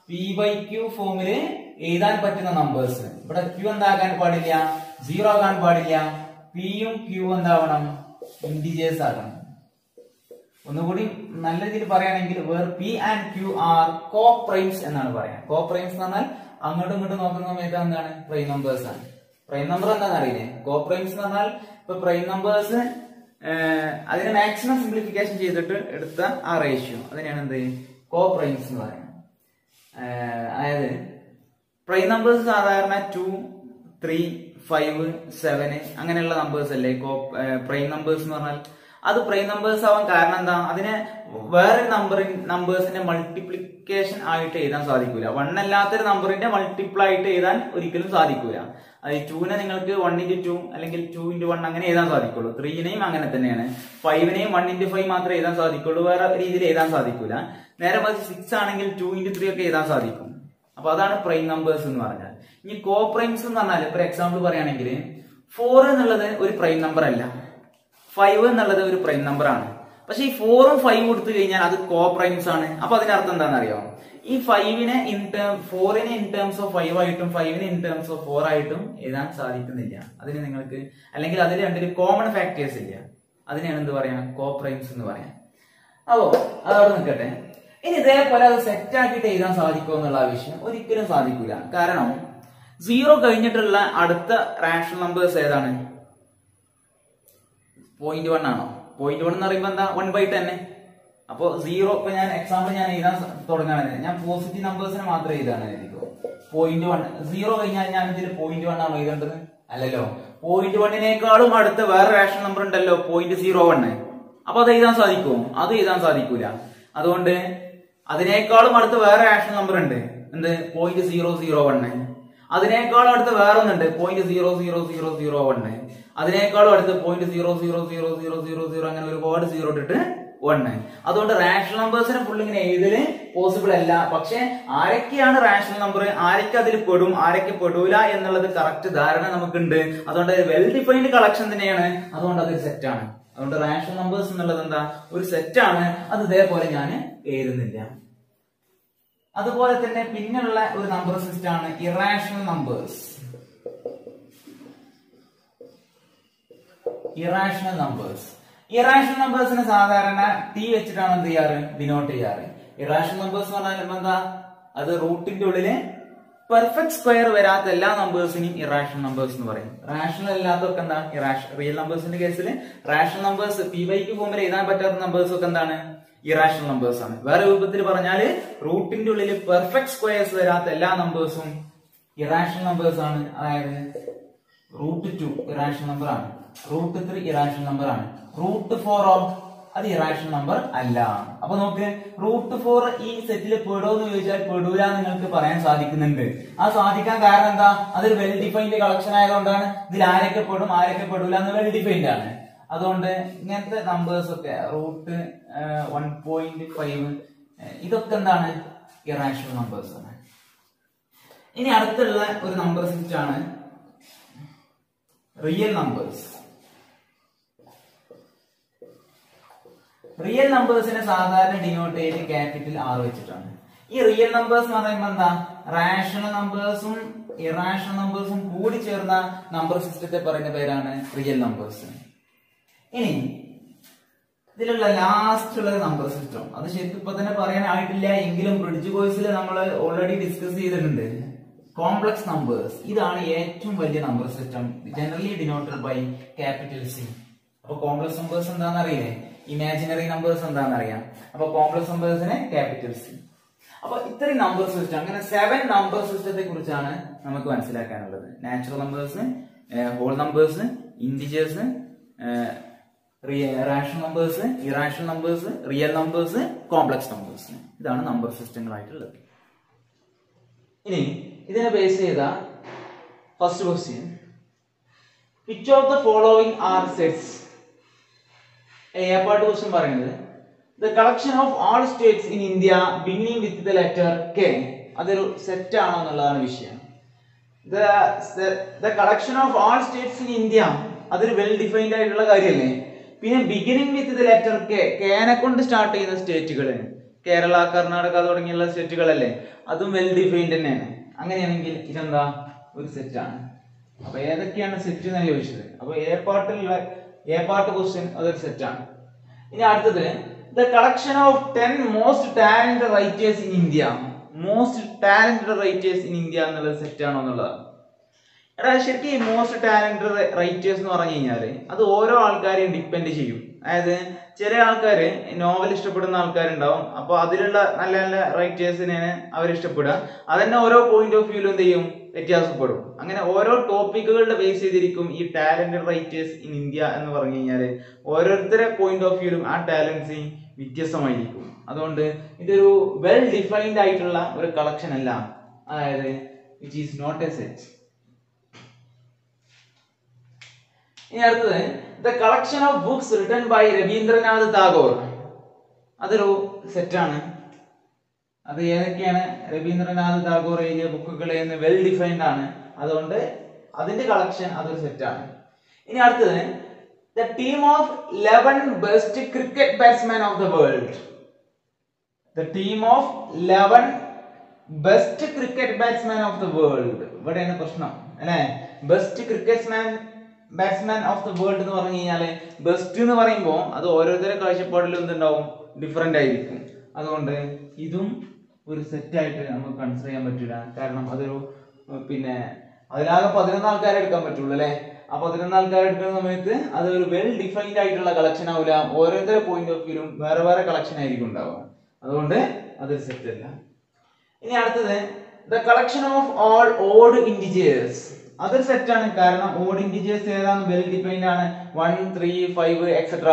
P/Q ഫോമില് എഴുതാൻ പറ്റുന്ന നമ്പേഴ്സ്. ഇവിടെ Q എന്താകാൻ പാടില്ല? 0 ആകാൻ പാടില്ല. P യും Q എന്താവണം? ഇന്റിജേഴ്സ് ആകണം. ഒന്നുകൂടി നല്ല രീതിയിൽ പറയുകയാണെങ്കിൽ where P and Q are coprimes എന്നാണ് പറയാം. കോ പ്രൈംസ് എന്ന് പറഞ്ഞാൽ അങ്ങോട്ടും ഇങ്ങോട്ടും നോക്കുന്ന സമയത്ത് എന്താണ്? പ്രൈം നമ്പേഴ്സ് ആണ്. പ്രൈം നമ്പർ എന്താണെന്ന് അറിയില്ലേ? കോ പ്രൈംസ് എന്ന് പറഞ്ഞാൽ ഇപ്പൊ പ്രൈം നമ്പേഴ്സ് അതിനെ മാക്സിമം സിംപ്ലിഫിക്കേഷൻ ചെയ്തിട്ട് എടുത്ത ആ റേഷ്യോ അതിനെയാണ് എന്ത്? കോ പ്രൈംസ് എന്ന് പറയുന്നത്. അതായത് പ്രൈം നമ്പേഴ്സ് സാധാരണ 2, 3, 5, 7 അങ്ങനെയുള്ള നമ്പേഴ്സ് അല്ലേ പ്രൈം നമ്പേഴ്സ് എന്ന് പറഞ്ഞാൽ. അത് പ്രൈം നമ്പേഴ്സ് ആവാൻ കാരണം എന്താ? അതിനെ വേറെ നമ്പേഴ്സിന്റെ മൾട്ടിപ്ലിക്കേഷൻ ആയിട്ട് എഴുതാൻ സാധിക്കൂല. 1 അല്ലാത്തൊരു നമ്പറിന്റെ മൾട്ടിപ്പിൾ ആയിട്ട് എഴുതാൻ ഒരിക്കലും സാധിക്കൂല. അത് 2നെ നിങ്ങൾക്ക് 1x2 അല്ലെങ്കിൽ 2x1 അങ്ങനെ എഴുതാൻ സാധിക്കുള്ളൂ. 3നെയും അങ്ങനെ തന്നെയാണ്. 5നെയും 1x5 മാത്രമേ എഴുതാൻ സാധിക്കുള്ളൂ. വേറെ രീതിയിൽ എഴുതാൻ സാധിക്കൂല. നേരെ മറിച്ച് 6 ആണെങ്കിൽ 2x3 ഒക്കെ എഴുതാൻ സാധിക്കും. അപ്പൊ അതാണ് പ്രൈം നമ്പേഴ്സ് എന്ന് പറഞ്ഞാൽ. ഇനി കോ പ്രൈംസ് എന്ന് പറഞ്ഞാൽ ഫോർ എക്സാമ്പിൾ പറയുകയാണെങ്കിൽ 4 എന്നുള്ളത് ഒരു പ്രൈം നമ്പർ അല്ല, 5 എന്നുള്ളത് ഒരു പ്രൈം നമ്പർ ആണ്. പക്ഷെ ഈ 4ഉം 5 കൊടുത്തു കഴിഞ്ഞാൽ അത് കോ പ്രൈംസ് ആണ്. അപ്പൊ അതിനർത്ഥം എന്താണെന്ന് അറിയാം? ഈ 4നെ ഇൻ ടേംസ് ഓഫ് 5 ആയിട്ടും 5നെ ഇൻ ടേംസ് ഓഫ് 4 ആയിട്ടും എഴുതാൻ സാധിക്കുന്നില്ല. അതിന് നിങ്ങൾക്ക് അല്ലെങ്കിൽ അതിൽ രണ്ടിലും കോമൺ ഫാക്ടേഴ്സ് ഇല്ല. അതിനെയാണ് എന്ത് പറയാ? കോ പ്രൈംസ് എന്ന് പറയാം. അപ്പോ അതവിടെ നിൽക്കട്ടെ. ഇനി ഇതേപോലെ അത് സെറ്റ് ആക്കിയിട്ട് എഴുതാൻ സാധിക്കുമോ എന്നുള്ള വിഷയം ഒരിക്കലും സാധിക്കില്ല. കാരണം 0 കഴിഞ്ഞിട്ടുള്ള അടുത്ത റാഷണൽ നമ്പേഴ്സ് ഏതാണ്? 0.1 ആണോ? 0.1 എന്ന് പറയുമ്പോ എന്താ? 1/10. അപ്പൊ 0 ഇപ്പൊ ഞാൻ എക്സാമ്പിൾ ഞാൻ എഴുതാൻ തുടങ്ങുകയാണ്. ഞാൻ പോസിറ്റീവ് നമ്പേഴ്സിനെ മാത്രമേ എഴുതാണ്. 0.1 0 കഴിഞ്ഞാൽ ഞാൻ ഇതിൽ 0.1 ആണോ എഴുതേണ്ടത്? അല്ലല്ലോ. 0.1നേക്കാളും അടുത്ത വേറെ റാഷണൽ നമ്പർ ഉണ്ടല്ലോ 0.01. അപ്പൊ അത് എഴുതാൻ സാധിക്കുമോ? അത് എഴുതാൻ സാധിക്കൂല. അതുകൊണ്ട് അതിനേക്കാളും അടുത്ത് വേറെ റാഷണൽ നമ്പർ ഉണ്ട്, എന്ത്? 0.001. അതിനേക്കാളും അടുത്ത് വേറെ ഒന്നുണ്ട് 0.00001. അതിനേക്കാളും അടുത്ത് 0.00000 അങ്ങനെ ഒരുപാട് സീറോ ഇട്ടിട്ട് 1. അതുകൊണ്ട് റാഷണൽ നമ്പേഴ്സിനെ ഫുൾ ഇങ്ങനെ എഴുതല് പോസിബിൾ അല്ല. പക്ഷെ ആരൊക്കെയാണ് റാഷണൽ നമ്പർ, ആരൊക്കെ അതിൽ പെടും, ആരൊക്കെ പെടൂല എന്നുള്ളത് കറക്റ്റ് ധാരണ നമുക്കുണ്ട്. അതുകൊണ്ട് വെൽ ഡിഫൈൻഡ് കളക്ഷൻ തന്നെയാണ്. അതുകൊണ്ട് അതൊരു സെറ്റാണ്. അതുകൊണ്ട് റാഷണൽ നമ്പേഴ്സ് എന്നുള്ളത് എന്താ, ഒരു സെറ്റാണ്. അത് ഇതേപോലെ ഞാൻ എഴുതുന്നില്ല. അതുപോലെ തന്നെ പിന്നുള്ള ഒരു നമ്പർ സിസ്റ്റം ആണ് ഇറാഷണൽ നമ്പേഴ്സ്. ഇറാഷണൽ നമ്പേഴ്സിന് സാധാരണ ടി വെച്ചിട്ടാണ് എന്ത് ചെയ്യാറ്, ഡിനോട്ട് ചെയ്യാറ്. ഇറാഷണൽ നമ്പേഴ്സ് എന്ന് പറഞ്ഞാൽ എന്താ, അത് റൂട്ടിന്റെ ഉള്ളില് പെർഫെക്റ്റ് സ്ക്വയർ വരാത്ത എല്ലാ നമ്പേഴ്സിനെയും ഇറാഷണൽ നമ്പേഴ്സ് എന്ന് പറയും. റാഷണൽ അല്ലാത്തതൊക്കെ എന്താ, റിയൽ നമ്പേഴ്സിന്റെ കേസിൽ റാഷണൽ നമ്പേഴ്സ് PYQ ഫോമിൽ എഴുതാൻ പറ്റാത്ത നമ്പേഴ്സ് ഒക്കെ എന്താണ്, ഇറാഷണൽ നമ്പേഴ്സ് ആണ്. വേറെ രൂപത്തിൽ പറഞ്ഞാല് റൂട്ടിന്റെ ഉള്ളിൽ പെർഫെക്റ്റ് സ്ക്വയേഴ്സ് വരാത്ത എല്ലാ നമ്പേഴ്സും ഇറാഷണൽ നമ്പേഴ്സ് ആണ്. അതായത് √2 ഇറാഷണൽ നമ്പർ ആണ്, √3 ഇറാഷണൽ നമ്പർ ആണ്, √4 അത് ഇറാഷണൽ നമ്പർ അല്ല. അപ്പൊ നോക്ക്, √4 ഈ സെറ്റിൽ പെടോ എന്ന് ചോദിച്ചാൽ പെടൂല നിങ്ങൾക്ക് പറയാൻ സാധിക്കുന്നുണ്ട്. ആ സാധിക്കാൻ കാരണം എന്താ, അതൊരു വെൽ ഡിഫൈൻഡ് കളക്ഷൻ ആയതുകൊണ്ടാണ്. ഇതിൽ ആരൊക്കെ പെടും ആരൊക്കെ പെടൂല എന്ന് വെൽ ഡിഫൈൻഡ് ആണ്. അതുകൊണ്ട് ഇങ്ങനത്തെ നമ്പേഴ്സ് ഒക്കെ √1.5 ഇതൊക്കെ എന്താണ്, ഇറാഷണൽ നമ്പേഴ്സ് ആണ്. ഇനി അടുത്തുള്ള ഒരു നമ്പർ സിസ്റ്റം ആണ് റിയൽ നമ്പേഴ്സ്. റിയൽ നമ്പേഴ്സിനെ സാധാരണ ഡിനോട്ട് ചെയ്ത് ക്യാപിറ്റൽ R വെച്ചിട്ടാണ്. ഈ റിയൽ നമ്പേഴ്സ് എന്ന് പറയുമ്പോൾ എന്താ, റാഷണൽ നമ്പേഴ്സും ഇറാഷണൽ നമ്പേഴ്സും കൂടി ചേർന്ന നമ്പർ സിസ്റ്റത്തെ പറയുന്ന പേരാണ് റിയൽ നമ്പേഴ്സ്. ഇനി ഇതിലുള്ള ലാസ്റ്റ് ഉള്ള നമ്പർ സിസ്റ്റം, അത് ശരിക്കും ഇപ്പൊ തന്നെ പറയാനായിട്ടില്ല എങ്കിലും ബ്രിഡ്ജ് കോഴ്സിൽ നമ്മൾ ഓൾറെഡി ഡിസ്കസ് ചെയ്തിട്ടുണ്ട്, കോംപ്ലക്സ് നമ്പേഴ്സ്. ഇതാണ് ഏറ്റവും വലിയ number system, generally denoted by C. അപ്പൊ കോംപ്ലക്സ് നമ്പേഴ്സ് എന്താണെന്ന് അറിയില്ലേ, ഇമാജിനറി നമ്പേഴ്സ് എന്താണെന്ന് അറിയാം. അപ്പൊ കോംപ്ലക്സ് നമ്പേഴ്സിനെ C. അപ്പൊ ഇത്രയും നമ്പർ സിസ്റ്റം, അങ്ങനെ 7 നമ്പർ സിസ്റ്റത്തെ കുറിച്ചാണ് നമുക്ക് മനസ്സിലാക്കാനുള്ളത്. Natural numbers, whole numbers, integers, rational numbers, irrational numbers, real numbers, complex numbers. ഇതാണ് നമ്പർ സിസ്റ്റങ്ങളായിട്ടുള്ളത്. ഇനി ഇതിനെ ബേസ് ചെയ്ത first question, which of the following are sets. Part question പറയുന്നത് the collection of all states in India beginning with the letter K അതൊരു set ആണോ എന്നുള്ളതാണ് വിഷയം. The collection of all states in India അതൊരു well defined ആയിട്ടുള്ള കാര്യമല്ലേ. പിന്നെ beginning with the letter Kനെ കൊണ്ട് സ്റ്റാർട്ട് ചെയ്യുന്ന സ്റ്റേറ്റുകൾ കേരള, കർണാടക തുടങ്ങിയുള്ള സ്റ്റേറ്റുകളല്ലേ, അതും വെൽ ഡിഫൈൻഡ് തന്നെയാണ്. അങ്ങനെയാണെങ്കിൽ ഇതെന്താ, ഒരു സെറ്റാണ്. അപ്പൊ ഏതൊക്കെയാണ് സെറ്റ് എന്നാണ് ചോദിച്ചത്. അപ്പൊ എ പാർട്ട് ക്വസ്റ്റ്യൻ അതൊരു സെറ്റാണ്. ഇനി അടുത്തത് the collection of 10 most talented writers in India. Most talented writers in India എന്നുള്ളത് സെറ്റ് ആണോ എന്നുള്ളതാണ്. എടാ ശരിക്കും ഈ മോസ്റ്റ് ടാലന്റഡ് റൈറ്റേഴ്സ് എന്ന് പറഞ്ഞു കഴിഞ്ഞാല് അത് ഓരോ ആൾക്കാരെയും ഡിപ്പെൻഡ് ചെയ്യും. അതായത് ചില ആൾക്കാര് നോവൽ ഇഷ്ടപ്പെടുന്ന ആൾക്കാരുണ്ടാവും, അപ്പൊ അതിലുള്ള നല്ല നല്ല റൈറ്റേഴ്സിനെയാണ് അവർ ഇഷ്ടപ്പെടുക. അതന്നെ ഓരോ പോയിന്റ് ഓഫ് വ്യൂലും എന്ത് ചെയ്യും, വ്യത്യാസപ്പെടും. അങ്ങനെ ഓരോ ടോപ്പിക്കുകളുടെ ബേസ് ചെയ്തിരിക്കും ഈ ടാലന്റഡ് റൈറ്റേഴ്സ് ഇൻ ഇന്ത്യ എന്ന് പറഞ്ഞു കഴിഞ്ഞാല് ഓരോരുത്തരുടെ പോയിന്റ് ഓഫ് വ്യൂലും ആ ടാലൻസ് വ്യത്യസ്തമായിരിക്കും. അതുകൊണ്ട് ഇതൊരു വെൽ ഡിഫൈൻഡ് ആയിട്ടുള്ള ഒരു കളക്ഷൻ അല്ല, അതായത് which is not a set. ഇനി അടുത്തത് the collection of books written by Rabindranath Tagore. അതൊരു സെറ്റാണ്. അത് ഏതൊക്കെയാണ് രവീന്ദ്രനാഥ് ടാഗോർ എഴുതിയ ബുക്കുകൾ എന്ന് വെൽ ഡിഫൈൻഡ് ആണ്. അതുകൊണ്ട് അതിന്റെ കളക്ഷൻ അതൊരു സെറ്റാണ്. ഇനി അടുത്തത് the team of 11 best cricket batsman of the world. The team of 11 best cricket batsman of the world. ഇവിടെയാണ് പ്രശ്നം അല്ലെ. Best batsman of the world എന്ന് പറഞ്ഞു കഴിഞ്ഞാല് ബെസ്റ്റ് എന്ന് പറയുമ്പോൾ അത് ഓരോരുത്തരുടെ കാഴ്ചപ്പാടിലും എന്തുണ്ടാവും, ഡിഫറെന്റ് ആയിരിക്കും. അതുകൊണ്ട് ഇതും ഒരു സെറ്റ് ആയിട്ട് നമുക്ക് കൺസിഡർ ചെയ്യാൻ പറ്റില്ല. കാരണം അതൊരു പിന്നെ അതിലാകെ 11 ആൾക്കാരെ എടുക്കാൻ പറ്റുള്ളൂ അല്ലെ. ആ 11 ആൾക്കാരെ എടുക്കുന്ന സമയത്ത് അത് ഒരു വെൽ ഡിഫൈൻഡ് ആയിട്ടുള്ള കളക്ഷൻ ആവില്ല. ഓരോരുത്തരുടെ പോയിന്റ് ഓഫ് വ്യൂലും വേറെ വേറെ കളക്ഷൻ ആയിരിക്കും ഉണ്ടാവുക. അതുകൊണ്ട് അതൊരു സെറ്റ് അല്ല. ഇനി അടുത്തത് the collection of all odd integers. അതൊരു സെറ്റാണ്. കാരണം ഓഡ് ഇന്റിജേഴ്സ് ഏതാണ്, വെൽ ഡിഫൈൻഡ് ആണ്. 1, 3, 5 എക്സെട്ര.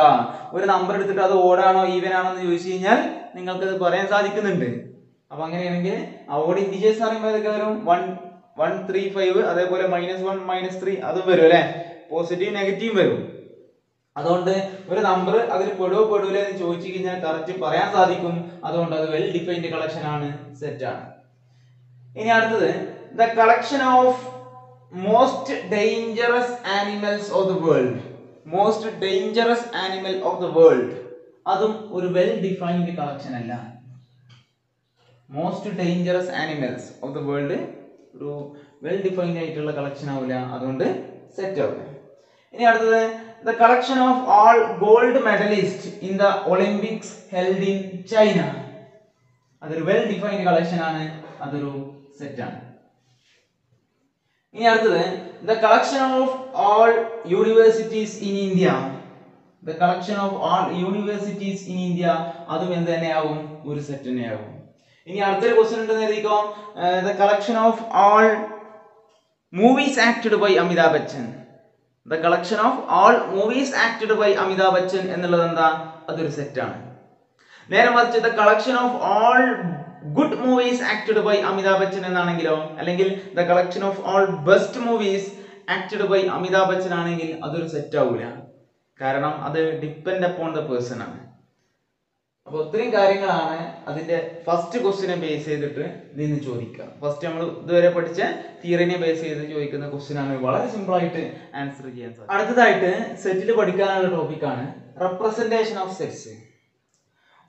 ഒരു നമ്പർ എടുത്തിട്ട് അത് ഓടാണോ ഈവൻ ആണോ എന്ന് ചോദിച്ചു കഴിഞ്ഞാൽ നിങ്ങൾക്ക് അത് പറയാൻ സാധിക്കുന്നുണ്ട്. അപ്പൊ അങ്ങനെയാണെങ്കിൽ ഓഡ് ഇന്റിജേഴ്സ് പറയുമ്പോൾ ഏതൊക്കെ വരും, 1, 1 3 5 അതേപോലെ -1 -3 അതും വരും അല്ലെ, പോസിറ്റീവ് നെഗറ്റീവ് വരും. അതുകൊണ്ട് ഒരു നമ്പർ അതിൽ പെടൂല എന്ന് ചോദിച്ചു കഴിഞ്ഞാൽ കറക്റ്റ് പറയാൻ സാധിക്കും. അതുകൊണ്ട് അത് വെൽ ഡിഫൈൻഡ് കളക്ഷൻ ആണ്, സെറ്റ് ആണ്. ഇനി അടുത്തത് the collection of most dangerous animals of the world. Most dangerous animal of the world അതും ഒരു വെൽ ഡിഫൈൻഡ് കളക്ഷൻ അല്ല. Most dangerous animals of the world ഒരു വെൽ ഡിഫൈൻഡ് ആയിട്ടുള്ള കളക്ഷൻ ആവില്ല, അതുകൊണ്ട് സെറ്റ് ആവില്ല. ഇനി അടുത്തത് the collection of all gold medallist in the Olympics held in China. അതൊരു വെൽ ഡിഫൈൻഡ് കളക്ഷൻ ആണ്, അതൊരു സെറ്റ് ആണ്. ഇനി അടുത്തത് the collection of all universities in India. The collection of all universities in India അതും എന്ത് തന്നെയാവും, ഒരു സെറ്റ് തന്നെയാവും. ഇനി അടുത്തൊരു ക്വസ്റ്റ്യൻ ഉണ്ടെന്ന് എഴുതിക്കോ. The collection of all movies acted by Amitabh Bachchan. The collection of all movies acted by Amitabh Bachchan എന്നുള്ളത് എന്താ, അതൊരു സെറ്റ് ആണ്. നേരെ മറിച്ച് the collection of all good movies acted by Amitabh Bachchan എന്നാണെങ്കിലോ, അല്ലെങ്കിൽ the collection of all best movies acted by Amitabh Bachchan ആണെങ്കിൽ അതൊരു സെറ്റ് ആവൂല. കാരണം അത് ഡിപ്പെൻഡ് അപ്പോൺ ദ പേഴ്സൺ ആണ്. അപ്പോൾ ഒത്തിരി കാര്യങ്ങളാണ് അതിന്റെ ഫസ്റ്റ് ക്വസ്റ്റിനെ ബേസ് ചെയ്തിട്ട് നിന്ന് ചോദിക്കുക. ഫസ്റ്റ് നമ്മൾ ഇതുവരെ പഠിച്ച തിയറിനെ ബേസ് ചെയ്ത് ചോദിക്കുന്ന ക്വസ്റ്റ്യൻ ആണ്, വളരെ സിമ്പിൾ ആയിട്ട് ആൻസർ ചെയ്യാൻ സാധിക്കും. അടുത്തതായിട്ട് സെറ്റിൽ പഠിക്കാനുള്ള ടോപ്പിക്കാണ് റെപ്രസെന്റേഷൻ ഓഫ് സെറ്റ്സ്.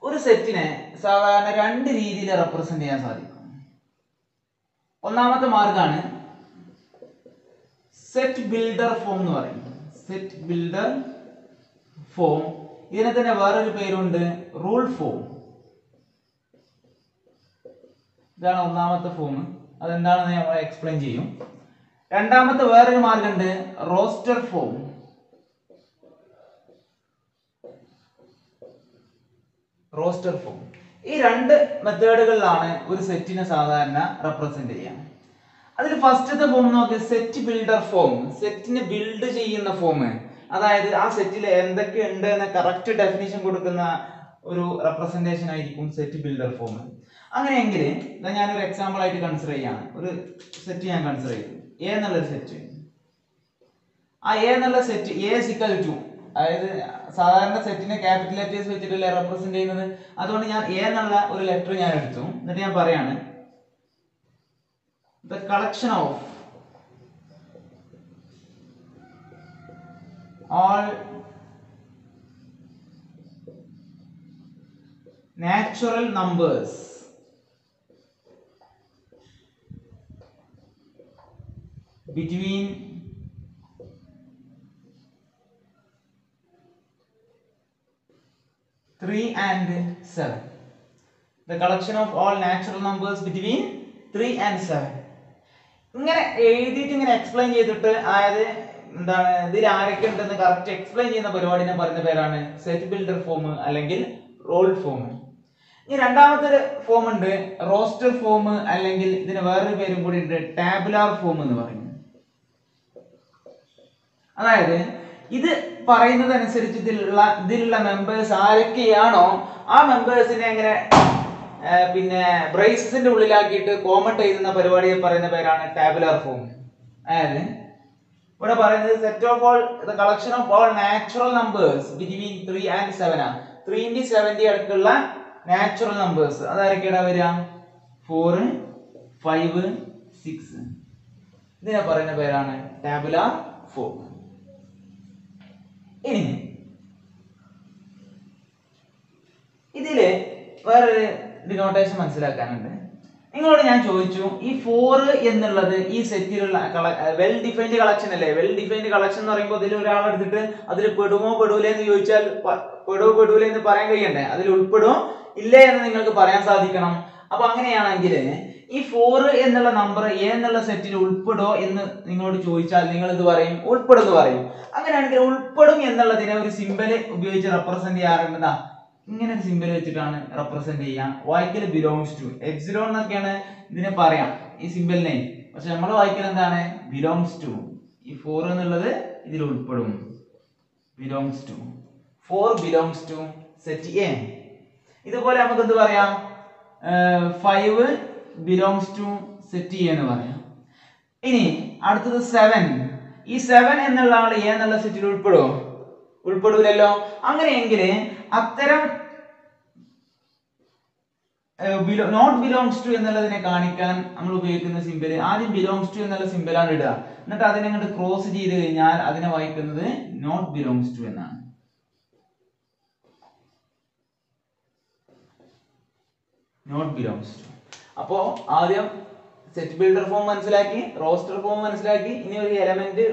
ഒരു സെറ്റിനെ സാധാരണ രണ്ട് രീതിയിൽ റെപ്രസെന്റ് ചെയ്യാൻ സാധിക്കും. ഒന്നാമത്തെ മാർഗമാണ് സെറ്റ് ബിൽഡർ ഫോം എന്ന് പറയുന്നത്. സെറ്റ് ബിൽഡർ ഫോം, ഇതിനെ തന്നെ വേറൊരു പേരുണ്ട് റൂൾ ഫോം. ഇതാണ് ഒന്നാമത്തെ ഫോം. അതെന്താണെന്ന് നമ്മൾ എക്സ്പ്ലെയിൻ ചെയ്യും. രണ്ടാമത്തെ വേറൊരു മാർഗമുണ്ട് റോസ്റ്റർ ഫോം. Roster form. ഈ രണ്ട് മെത്തേഡുകളിലാണ് ഒരു സെറ്റിനെ സാധാരണ റെപ്രസെന്റ് ചെയ്യാം. അതിൽ ഫസ്റ്റത്തെ ഫോം നോക്കി, സെറ്റ് ബിൽഡർ ഫോം. സെറ്റിനെ ബിൽഡ് ചെയ്യുന്ന ഫോം, അതായത് ആ സെറ്റിൽ എന്തൊക്കെ ഉണ്ട് എന്ന് കറക്റ്റ് ഡെഫിനിഷൻ കൊടുക്കുന്ന ഒരു റെപ്രസെന്റേഷൻ ആയിരിക്കും സെറ്റ് ബിൽഡർ ഫോം. അങ്ങനെയെങ്കിൽ ഞാനൊരു എക്സാമ്പിൾ ആയിട്ട് കൺസിഡർ ചെയ്യാണ്. ഒരു സെറ്റ് ഞാൻ കൺസിഡർ ചെയ്തു, എ എന്നുള്ളൊരു സെറ്റ്. ആ എ എന്നുള്ള സെറ്റ് എ സിക്കൽ ടു, അതായത് സാധാരണ സെറ്റിനെ ക്യാപിറ്റൽ ലെറ്റേഴ്സ് വെച്ചിട്ടല്ലേ റെപ്രസെന്റ് ചെയ്യുന്നത്. അതുകൊണ്ട് ഞാൻ എ എന്നുള്ള ഒരു ലെറ്റർ ഞാൻ എടുത്തു. എന്നിട്ട് ഞാൻ പറയാണ് the collection of all natural numbers between 3 and 7. The collection of all natural numbers between 3 and 7. ഇങ്ങനെ എഴുതിയിട്ട് ഇങ്ങനെ എക്സ്പ്ലെയിൻ ചെയ്തിട്ട്, അതായത് എന്താണ് ഇതിൽ ആരൊക്കെ ഉണ്ടെന്ന് കറക്റ്റ് എക്സ്പ്ലെയിൻ ചെയ്യുന്ന പരിപാടിനെ പറയുന്ന പേരാണ് സെറ്റ് ബിൽഡർ ഫോം അല്ലെങ്കിൽ റോൾ ഫോം. ഇനി രണ്ടാമത്തെ ഫോം ഉണ്ട് റോസ്റ്റർ ഫോം, അല്ലെങ്കിൽ ഇതിന് വേറൊരു പേരും കൂടി ഉണ്ട് ടാബുലാർ ഫോം എന്ന് പറയുന്നത്. അതായത് ഇത് പറയുന്നത് അനുസരിച്ച് ഇതിലുള്ള മെമ്പേഴ്സ് ആരൊക്കെയാണോ ആ മെമ്പേഴ്സിനെ എങ്ങനെ പിന്നെ ബ്രേസസിന്റെ ഉള്ളിലാക്കിയിട്ട് കോമന്റ് എഴുതുന്ന പരിപാടിയെ പറയുന്ന പേരാണ് ടാബുലാർ ഫോം. അതായത് ഇവിടെ പറയുന്നത് set of all the collection of all natural numbers between 3 and 7 ആണ്. 3 × 7 അടുത്തുള്ള നാച്ചുറൽ നമ്പേഴ്സ് അതാരൊക്കെയാ വരിക, 4 5 6. ഇതിനെ പറയുന്ന പേരാണ് ടാബുലാർ ഫോം. ഇനി ഇതില് വേറൊരു ഡിനോട്ടേഷൻ മനസ്സിലാക്കാനുണ്ട്. നിങ്ങളോട് ഞാൻ ചോദിച്ചു, ഈ 4 എന്നുള്ളത് ഈ സെറ്റിലുള്ള വെൽ ഡിഫൈൻഡ് കളക്ഷൻ അല്ലേ? വെൽ ഡിഫൈൻഡ് കളക്ഷൻ എന്ന് പറയുമ്പോൾ ഇതിൽ ഒരാളെടുത്തിട്ട് അതിൽ പെടുമോ പെടൂലേ എന്ന് ചോദിച്ചാൽ പെടൂലേ എന്ന് പറയാൻ കഴിയണ്ടേ? അതിൽ ഉൾപ്പെടുമോ ഇല്ലേ എന്ന് നിങ്ങൾക്ക് പറയാൻ സാധിക്കണം. അപ്പൊ അങ്ങനെയാണെങ്കിൽ ഈ 4 എന്നുള്ള നമ്പർ എ എന്നുള്ള സെറ്റിൽ ഉൾപ്പെടുമോ എന്ന് നിങ്ങളോട് ചോദിച്ചാൽ നിങ്ങൾ ഇത് പറയും, ഉൾപ്പെടും എന്ന് പറയും. അങ്ങനെയാണെങ്കിൽ ഉൾപ്പെടും എന്നുള്ളതിനെ ഒരു സിമ്പൽ ഉപയോഗിച്ച് റെപ്രസെന്റ് ചെയ്യാറുണ്ട്. ഇങ്ങനെ ഒരു സിമ്പൽ വെച്ചിട്ടാണ് റെപ്രസെന്റ് ചെയ്യാം. വായിക്കൽ ബിലോങ്സ് ടു, എപ്സിലോൺ എന്നൊക്കെയാണ് ഇതിനെ പറയാം ഈ സിമ്പലിനെ. പക്ഷെ നമ്മൾ വായിക്കൽ എന്താണ്, ബിലോങ്സ് ടു. ഈ 4 എന്നുള്ളത് ഇതിൽ ഉൾപ്പെടും, belongs to. 4 belongs to set A. ഇതുപോലെ നമുക്ക് എന്ത് പറയാം, 5 ബിലോങ്സ് ടു സെറ്റ് എ എന്ന് പറയാം. ഇനി അടുത്തത് 7. ഈ 7 എന്നുള്ള ആൾ എ എന്നുള്ള സെറ്റിൽ ഉൾപ്പെടുമോ? ഉൾപ്പെടൂലല്ലോ. അങ്ങനെയെങ്കിൽ അത്തരം നോട്ട് ബിലോങ്സ് ടു എന്നുള്ളതിനെ കാണിക്കാൻ നമ്മൾ ഉപയോഗിക്കുന്ന സിമ്പൽ ആദ്യം ബിലോങ്സ് ടു എന്നുള്ള സിമ്പലാണ് ഇടുക. എന്നിട്ട് അതിനെ അങ്ങോട്ട് ക്രോസ് ചെയ്ത് കഴിഞ്ഞാൽ അതിനെ വായിക്കുന്നത് നോട്ട് ബിലോങ്സ് ടു എന്നാണ്. Not belongs to. അപ്പോ ആദ്യം സെറ്റ് ബിൽഡർ ഫോം മനസ്സിലാക്കി, റോസ്റ്റർ ഫോം മനസ്സിലാക്കി. ഇനി ഒരു എലമെന്റ്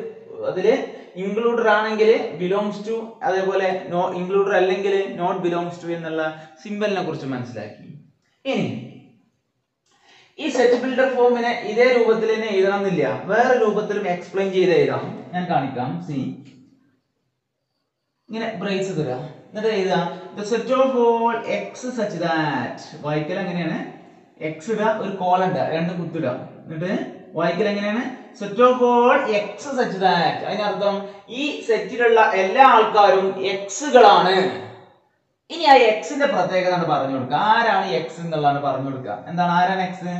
അതില് ഇൻക്ലൂഡർ ആണെങ്കിൽ ബിലോങ്സ് ടു, അതേപോലെ ഇൻക്ലൂഡർ അല്ലെങ്കിൽ നോട്ട് ബിലോങ്സ് ടു എന്നുള്ള സിമ്പലിനെ കുറിച്ച് മനസ്സിലാക്കി. ഇനി ഈ സെറ്റ് ബിൽഡർ ഫോമിനെ ഇതേ രൂപത്തിൽ തന്നെ എഴുതണം എന്നില്ല, വേറെ രൂപത്തിലും എക്സ്പ്ലെയിൻ ചെയ്ത് എഴുതാം. ഞാൻ കാണിക്കാം. സി ഇങ്ങനെ ബ്രേസ് തരാം, എന്നിട്ട് എഴുതാ the set of all x such that. വായിക്കൽ എങ്ങനെയാണ്? x ഇടുക, ഒരു കോളം ഇടുക, രണ്ട് കുത്തിടുക, എന്നിട്ട് വായിക്കൽ എങ്ങനെയാണ്? set of all x such that. അതിനർത്ഥം ഈ സെറ്റിലുള്ള എല്ലാ ആൾക്കാരും എക്സുകളാണ്. ഇനി ആ എക്സിന്റെ പ്രത്യേകത പറഞ്ഞു കൊടുക്കുക. ആരാണ് എക്സ് എന്നുള്ളതാണ് പറഞ്ഞു കൊടുക്കുക. എന്താണ്, ആരാണ് X?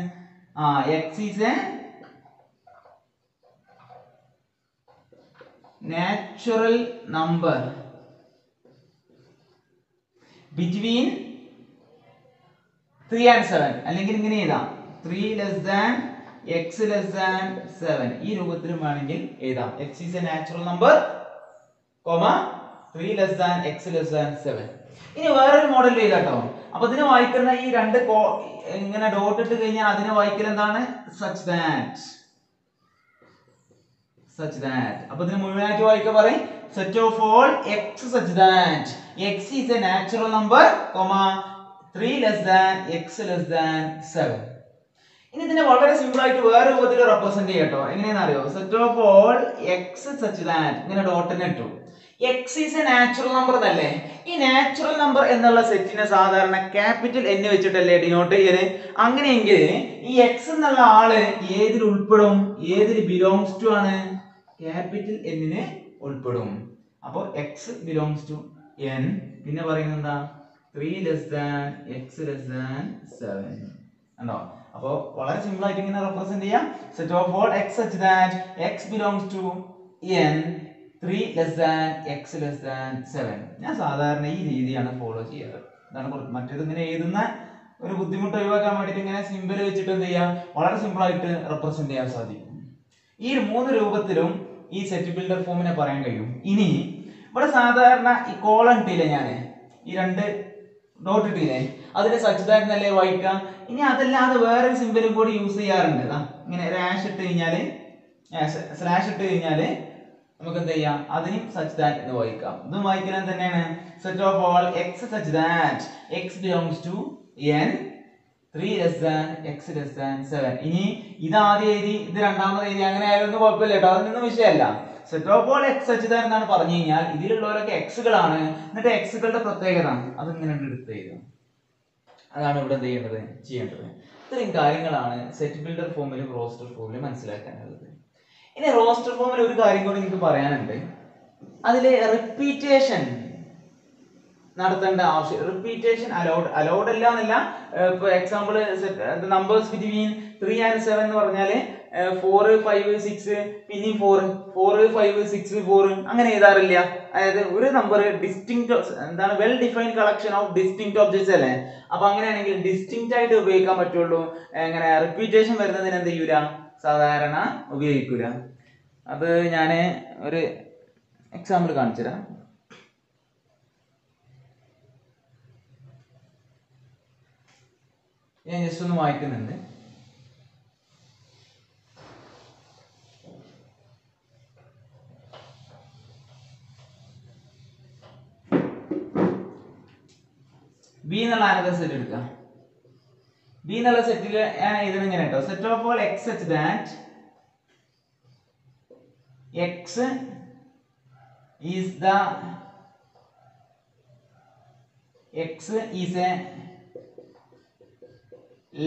X is A natural number between 3 and 7. അല്ലെങ്കിൽ ഇങ്ങനെ എഴുതാം, 3 less than x less than 7. ഈ രൂപത്തിലും വേണമെങ്കിൽ എഴുതാം. x is a natural number, 3 less than x less than 7. ഇനി വേറൊരു മോഡൽ എഴുതാട്ടോ. അപ്പൊ ഇതിന് വായിക്കുന്ന ഈ രണ്ട് ഇങ്ങനെ ഡോട്ട് ഇട്ട് കഴിഞ്ഞാൽ അതിനെ വായിക്കൽ എന്താണ്? such that. അപ്പൊ ഇതിന് മുഴുവനായിട്ട് വായിക്കാൻ പറയും set of all x such that x is a natural number, 3 less than x less than 7. ഇനി ഇതിനെ വളരെ സിമ്പിൾ ആയിട്ട് വേറെ രൂപത്തിൽ റെപ്രസെന്റ് ചെയ്യട്ടോ. എങ്ങനെയാണെന്ന് അറിയോ? set of all x such that ഇങ്ങനെ ഡോട്ടിനെ ഇട്ടു. x is a natural number എന്നല്ലേ? ഈ നാച്ചുറൽ നമ്പർ എന്നുള്ള സെറ്റിനെ സാധാരണ ക്യാപിറ്റൽ n വെച്ചിട്ടല്ലേ ഡിനോട്ട് ചെയ്യല്. അങ്ങനെയെങ്കിൽ ഈ x എന്നുള്ള ആള് ഏതിൽ ഉൾപ്പെടും? ഏതിൽ ബിലോങ്സ് ടു ആണ്? ക്യാപിറ്റൽ n ഉൾപ്പെടും. അപ്പൊ x ബിലോങ്സ് ടു n. പിന്നെ പറയുന്നത് എന്താ? 3 less than x less than 7. കണ്ടോ? അപ്പൊ വളരെ സിമ്പിൾ ആയിട്ട് ഇങ്ങനെ റെപ്രസെന്റ് ചെയ്യാം. set of all x such that x belongs to n, 3 less than x less than 7. ഞാൻ സാധാരണ ഈ രീതിയാണ് ഫോളോ ചെയ്യാറ്. ഇതാണ് മറ്റേത് ഇങ്ങനെ എഴുതുന്ന ഒരു ബുദ്ധിമുട്ട് ഒഴിവാക്കാൻ വേണ്ടിയിട്ട് ഇങ്ങനെ സിമ്പിൾ വെച്ചിട്ട് എന്ത് ചെയ്യാം, വളരെ സിമ്പിൾ ആയിട്ട് റെപ്രസെന്റ് ചെയ്യാൻ സാധിക്കും. ഈ 3 രൂപത്തിലും ഈ സെറ്റ് ബിൽഡർ ഫോമിനെ പറയാൻ കഴിയും. ഇനി ഇവിടെ സാധാരണ ഈ കോളം ഇട്ടില്ലേ, ഞാൻ ഈ രണ്ട് ഡോട്ട് ഇട്ടില്ലേ, അതിന്റെ സച്ചിതായിരുന്നല്ലേ വായിക്കാം. ഇനി അതല്ലാതെ വേറെ സിമ്പിളും കൂടി യൂസ് ചെയ്യാറുണ്ട്. ഇങ്ങനെ രാഷ് ഇട്ട് കഴിഞ്ഞാല്, സ്ലാഷ് ഇട്ട് കഴിഞ്ഞാല് നമുക്ക് എന്ത് ചെയ്യാം, അതിനും സച്ച് ദാറ്റ് എന്ന് വായിക്കാം. ഇതും വായിക്കുന്നത് തന്നെയാണ്. set of all x such that x belongs to n, 3 less than x less than 7. ഇനി ഇത് ആദ്യം എഴുതി ഇത് രണ്ടാമത് എഴുതി അങ്ങനെ ആയാലൊന്നും കുഴപ്പമില്ല കേട്ടോ, അതൊന്നും വിഷയമല്ല. set of all x such that എന്നാണ് പറഞ്ഞു കഴിഞ്ഞാൽ ഇതിലുള്ളവരൊക്കെ എക്സുകളാണ്. എന്നിട്ട് എക്സുകളുടെ പ്രത്യേകത അതിങ്ങനെ എടുത്ത് എഴുതാം. അതാണ് ഇവിടെ എന്ത് ചെയ്യേണ്ടത്. ഇത്രയും കാര്യങ്ങളാണ് സെറ്റ് ബിൽഡർ ഫോമിലും റോസ്റ്റർ ഫോമിലും മനസ്സിലാക്കാനുള്ളത്. ഇനി റോസ്റ്റർ ഫോമിൽ ഒരു കാര്യം കൂടി എനിക്ക് പറയാനുണ്ട്. അതിലെ റിപ്പീറ്റേഷൻ നടത്തേണ്ട ആവശ്യം. റിപ്പീറ്റേഷൻ അലൗഡ് അല്ല എന്നല്ല. ഇപ്പൊ എക്സാമ്പിൾ നമ്പേഴ്സ് ബിറ്റ്വീൻ 3 and 7 എന്ന് പറഞ്ഞാല് 4, 5, 6 പിന്നെ 4, 5, 6, 4 അങ്ങനെ എഴുതാറില്ല. അതായത് ഒരു നമ്പർ ഡിസ്റ്റിങ്ക്ട് എന്താണ്, well defined collection of distinct objects അല്ലേ. അപ്പൊ അങ്ങനെയാണെങ്കിൽ ഡിസ്റ്റിങ്ക്ട് ആയിട്ട് ഉപയോഗിക്കാൻ പറ്റുള്ളൂ. എങ്ങനെ റിപ്പീറ്റേഷൻ വരുന്നതിന് എന്ത് ചെയ്യൂല, സാധാരണ ഉപയോഗിക്കൂല. അത് ഞാൻ ഒരു എക്സാമ്പിൾ കാണിച്ചുതരാം. ഞാൻ ജസ്റ്റ് ഒന്ന് വായിക്കുന്നുണ്ട്. ബി എന്നുള്ള അനദർ സെറ്റ് എടുക്കാം. ബി എന്നുള്ള സെറ്റിൽ ഞാൻ ഇതിനെങ്ങനെ കേട്ടോ, set of all x such that x is a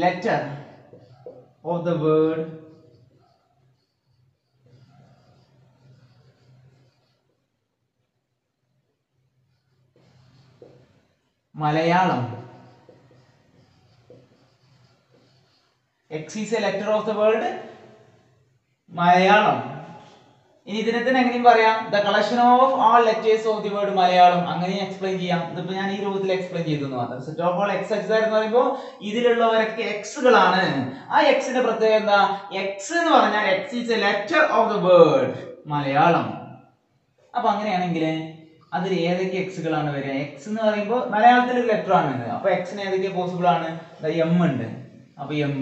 letter of the word Malayalam. X is a letter of the word Malayalam. ഇനി ഇതിനെ തന്നെ എങ്ങനെയും പറയാം, the collection of all letters of the word Malayalam. അങ്ങനെയും എക്സ്പ്ലെയിൻ ചെയ്യാം. ഇതിപ്പോ ഞാൻ ഈ രൂപത്തിൽ എക്സ്പ്ലെയിൻ ചെയ്തു മാത്രം. Set of all X X എന്ന് പറയുമ്പോൾ ഇതിലുള്ളവരൊക്കെ എക്സുകളാണ്. ആ എക്സിന്റെ പ്രത്യേകത എന്താ? എക്സ് എന്ന് പറഞ്ഞാൽ X is A letter of the word Malayalam. അപ്പൊ അങ്ങനെയാണെങ്കിൽ അതിൽ ഏതൊക്കെ എക്സുകളാണ് വരിക? എക്സ് എന്ന് പറയുമ്പോൾ മലയാളത്തിൽ ഒരു ലെറ്റർ ആണ്. അപ്പൊ എക്സിന് ഏതൊക്കെ പോസിബിൾ ആണ്? എം ഉണ്ട്. അപ്പൊ എം,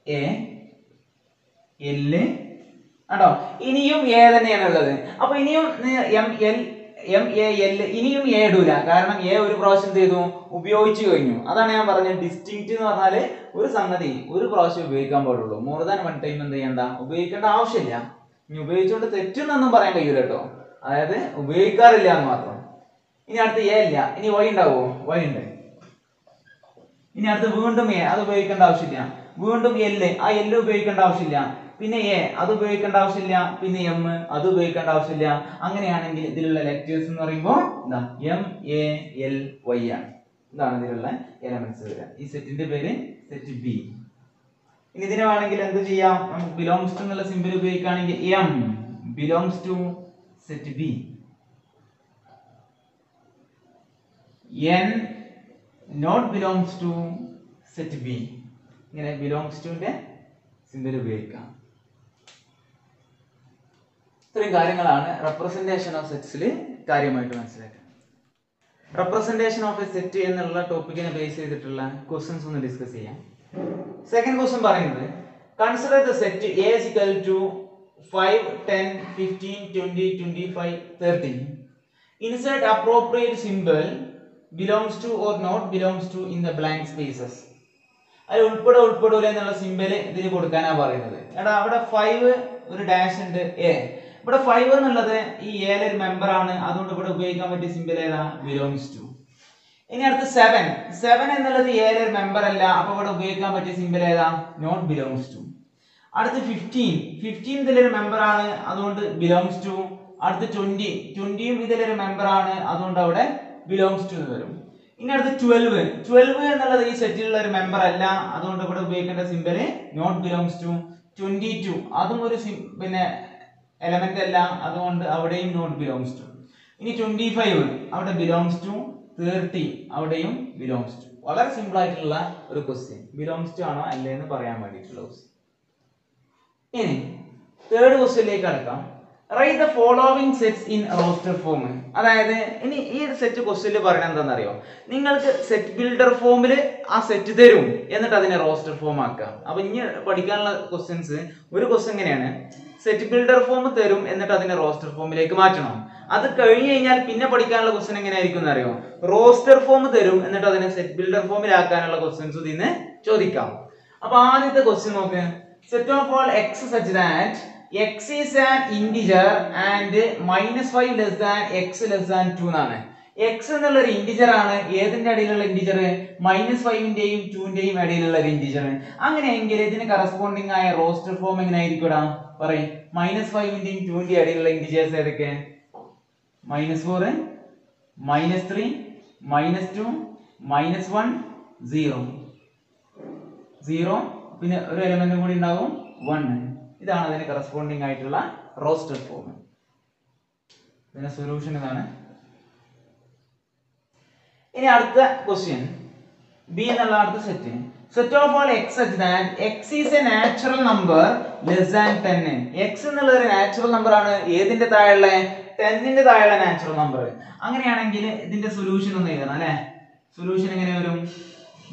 എ, എൽ ആണോ? ഇനിയും എ തന്നെയാണ് ഉള്ളത്. അപ്പൊ ഇനിയും M, L, M, A, L, ഇനിയും എ ഇടൂല. കാരണം എ ഒരു പ്രാവശ്യം എന്ത് ചെയ്തു? ഉപയോഗിച്ചു കഴിഞ്ഞു. അതാണ് ഞാൻ പറഞ്ഞത് ഡിസ്റ്റിങ്ക്റ്റ് എന്ന് പറഞ്ഞാല് ഒരു സംഗതി ഒരു പ്രാവശ്യം ഉപയോഗിക്കാൻ പാടുള്ളൂ. മോർ ദാൻ വൺ ടൈം എന്ത് ചെയ്യണ്ട, ഉപയോഗിക്കേണ്ട ആവശ്യമില്ല. ഇനി ഉപയോഗിച്ചുകൊണ്ട് തെറ്റെന്നൊന്നും പറയാൻ കഴിയൂല കേട്ടോ. അതായത് ഉപയോഗിക്കാറില്ല എന്ന് മാത്രം. ഇനി അടുത്ത് എ ഇല്ല. ഇനി വൈ ഉണ്ടാവോ? വൈ ഉണ്ട്. ഇനി അടുത്ത് വീണ്ടും എ, അത് ഉപയോഗിക്കേണ്ട ആവശ്യമില്ല. വീണ്ടും എല്, ആ എല് ഉപയോഗിക്കേണ്ട ആവശ്യമില്ല. പിന്നെ എ, അത് ഉപയോഗിക്കേണ്ട ആവശ്യമില്ല. പിന്നെ എം, അത് ഉപയോഗിക്കേണ്ട ആവശ്യമില്ല. അങ്ങനെയാണെങ്കിൽ ഇതിലുള്ള ലെറ്റേഴ്സ് എന്ന് പറയുമ്പോൾ എന്താ? എം, എ, എൽ, വൈ ആണ്. ഇതാണ് ഇതിലുള്ള എലമെന്റ്സ് വരിക. ഈ സെറ്റിന്റെ പേര് സെറ്റ് ബി. ഇനി ഇതിനെ വേണമെങ്കിൽ എന്ത് ചെയ്യാം? നമുക്ക് ബിലോങ്സ് ടു എന്നുള്ള സിമ്പിൾ ഉപയോഗിക്കുകയാണെങ്കിൽ M belongs to set B, N not belongs to set B. ഇങ്ങനെ ബിലോങ്സ് ടുന്റെ സിമ്പിൾ ഉപയോഗിക്കാം. ഇത്രയും കാര്യങ്ങളാണ് റെപ്രസെന്റേഷൻ ഓഫ് സെറ്റ്സിൽ കാര്യമായിട്ട് മനസ്സിലാക്കുക. റെപ്രസെന്റേഷൻ ഓഫ് എ സെറ്റ് എന്നുള്ള ടോപ്പിക്കിനെ ബേസ് ചെയ്തിട്ടുള്ള ക്വസ്റ്റ്യൻസ് ഒന്ന് ഡിസ്കസ് ചെയ്യാം. സെക്കൻഡ് ക്വസ്റ്റ്യൻ പറയുന്നത്, consider the set A is equal to 5, 10, 15, 20, 25, 30. Insert appropriate symbol belongs to or not belongs to in the blank spaces. അതിൽ ഉൾപ്പെടൂല എന്നുള്ള symbol ഇതിൽ കൊടുക്കാനാ പറയുന്നത്. എടാ അവിടെ 5 ഒരു ഡാഷ് ഉണ്ട് എ. ഇവിടെ 5 എന്നുള്ളത് ഈ എയിലെ ഒരു മെമ്പർ ആണ്. അതുകൊണ്ട് ഇവിടെ ഉപയോഗിക്കാൻ പറ്റിയ സിമ്പൽ ഏതാ? Belongs to. ഇനി അടുത്ത് 7 എന്നുള്ളത് എയിലെ ഒരു മെമ്പർ അല്ല. അപ്പൊ ഇവിടെ ഉപയോഗിക്കാൻ പറ്റിയ സിമ്പൽ ഏതാ? Not belongs to. അടുത്ത് 15 ഇതിലൊരു മെമ്പർ ആണ്. അതുകൊണ്ട് ബിലോങ്സ് ടു. അടുത്ത് 20യും ഇതിലൊരു മെമ്പർ ആണ്. അതുകൊണ്ട് അവിടെ ബിലോങ്സ് ടു എന്ന് വരും. ഇനി അടുത്ത് 12 എന്നുള്ളത് ഈ സെറ്റിലുള്ള ഒരു മെമ്പർ അല്ല. അതുകൊണ്ട് ഇവിടെ ഉപയോഗിക്കേണ്ട സിമ്പൽ നോട്ട് ബിലോങ്സ് ടു. 22 അതും ഒരു പിന്നെ എലമെന്റ് അല്ല. അതുകൊണ്ട് അവിടെയും നോട്ട് ബിലോങ്സ് ടു. ഇനി 25 അവിടെ ബിലോങ്സ് ടു. 30 അവിടെയും ബിലോങ്സ് ടു. വളരെ സിമ്പിൾ ആയിട്ടുള്ള ഒരു ക്വസ്റ്റ്യൻ. ബിലോങ്സ് ടു ആണോ അല്ലേ എന്ന് പറയാൻ വേണ്ടിയിട്ടുള്ള ക്വസ്റ്റ്യൻ. ഇനി തേർഡ് ക്വസ്റ്റ്യനിലേക്ക് കടക്കാം. Write the following sets in roster form. അതായത് ഇനി ഈ സെറ്റ് ക്വസ്റ്റ്യനിൽ പറയുന്നത് എന്താണെന്നറിയോ? നിങ്ങൾക്ക് സെറ്റ് ബിൽഡർ ഫോമിൽ ആ സെറ്റ് തരും, എന്നിട്ട് അതിനെ റോസ്റ്റർ ഫോം ആക്കാം. അപ്പൊ ഇനി പഠിക്കാനുള്ള ക്വസ്റ്റ്യൻസ്, ഒരു ക്വസ്റ്റ്യൻ എങ്ങനെയാണ്? സെറ്റ് ബിൽഡർ ഫോം തരും, എന്നിട്ട് അതിനെ റോസ്റ്റർ ഫോമിലേക്ക് മാറ്റണം. അത് കഴിഞ്ഞ് കഴിഞ്ഞാൽ പിന്നെ പഠിക്കാനുള്ള ക്വസ്റ്റ്യൻ എങ്ങനെയായിരിക്കും എന്നറിയോ? റോസ്റ്റർ ഫോം തരും, എന്നിട്ട് അതിനെ സെറ്റ് ബിൽഡർ ഫോമിലാക്കാനുള്ള ക്വസ്റ്റ്യൻസ് ഇതിന് ചോദിക്കാം. അപ്പൊ ആദ്യത്തെ ക്വസ്റ്റ്യൻ നോക്ക്. Set of all x such that x is an integer and -5 less than x less than 2 എന്നാണ്. x എന്നുള്ള ഒരു ഇന്റിജർ ആണ്. ഏതിന്റെ ഇടയിലുള്ള ഇന്റിജർ? -5ന്റെയും 2ന്റെയും ഇടയിലുള്ള ഒരു ഇന്റിജർ. അങ്ങനെയെങ്കിൽ ഇതിന് കറസ്പോണ്ടിങ് ആയ റോസ്റ്റർ ഫോം എങ്ങനെ ആയിരിക്കുംടാ? പറയ്. -5ന്റെയും 2ന്റെയും ഇടയിലുള്ള ഇന്റിജേഴ്സ് ഏതൊക്കെ? -4, -3, -2, -1, 0 പിന്നെ ഒരു എലമെന്റ് കൂടി ഉണ്ടാവും 1. ഇതാണ് അതിന് കറസ്പോണ്ടിങ് ആയിട്ടുള്ള റോസ്റ്റർ ഫോം. ഇതിന്റെ സൊല്യൂഷൻ ഇതാണ്. ഇനി അടുത്ത ക്വസ്റ്റ്യൻ ബി എന്നുള്ള അടുത്ത set. Set of all x such that x is A natural number less than 10. X എന്നുള്ള ഒരു നാച്ചുറൽ നമ്പർ ആണ്. ഏതിന്റെ താഴെയുള്ള? 10ന്റെ താഴെയുള്ള നാച്ചുറൽ നമ്പർ. അങ്ങനെയാണെങ്കിൽ ഇതിന്റെ സൊല്യൂഷൻ ഒന്ന് എഴുതണം അല്ലെ. സൊല്യൂഷൻ എങ്ങനെ വരും?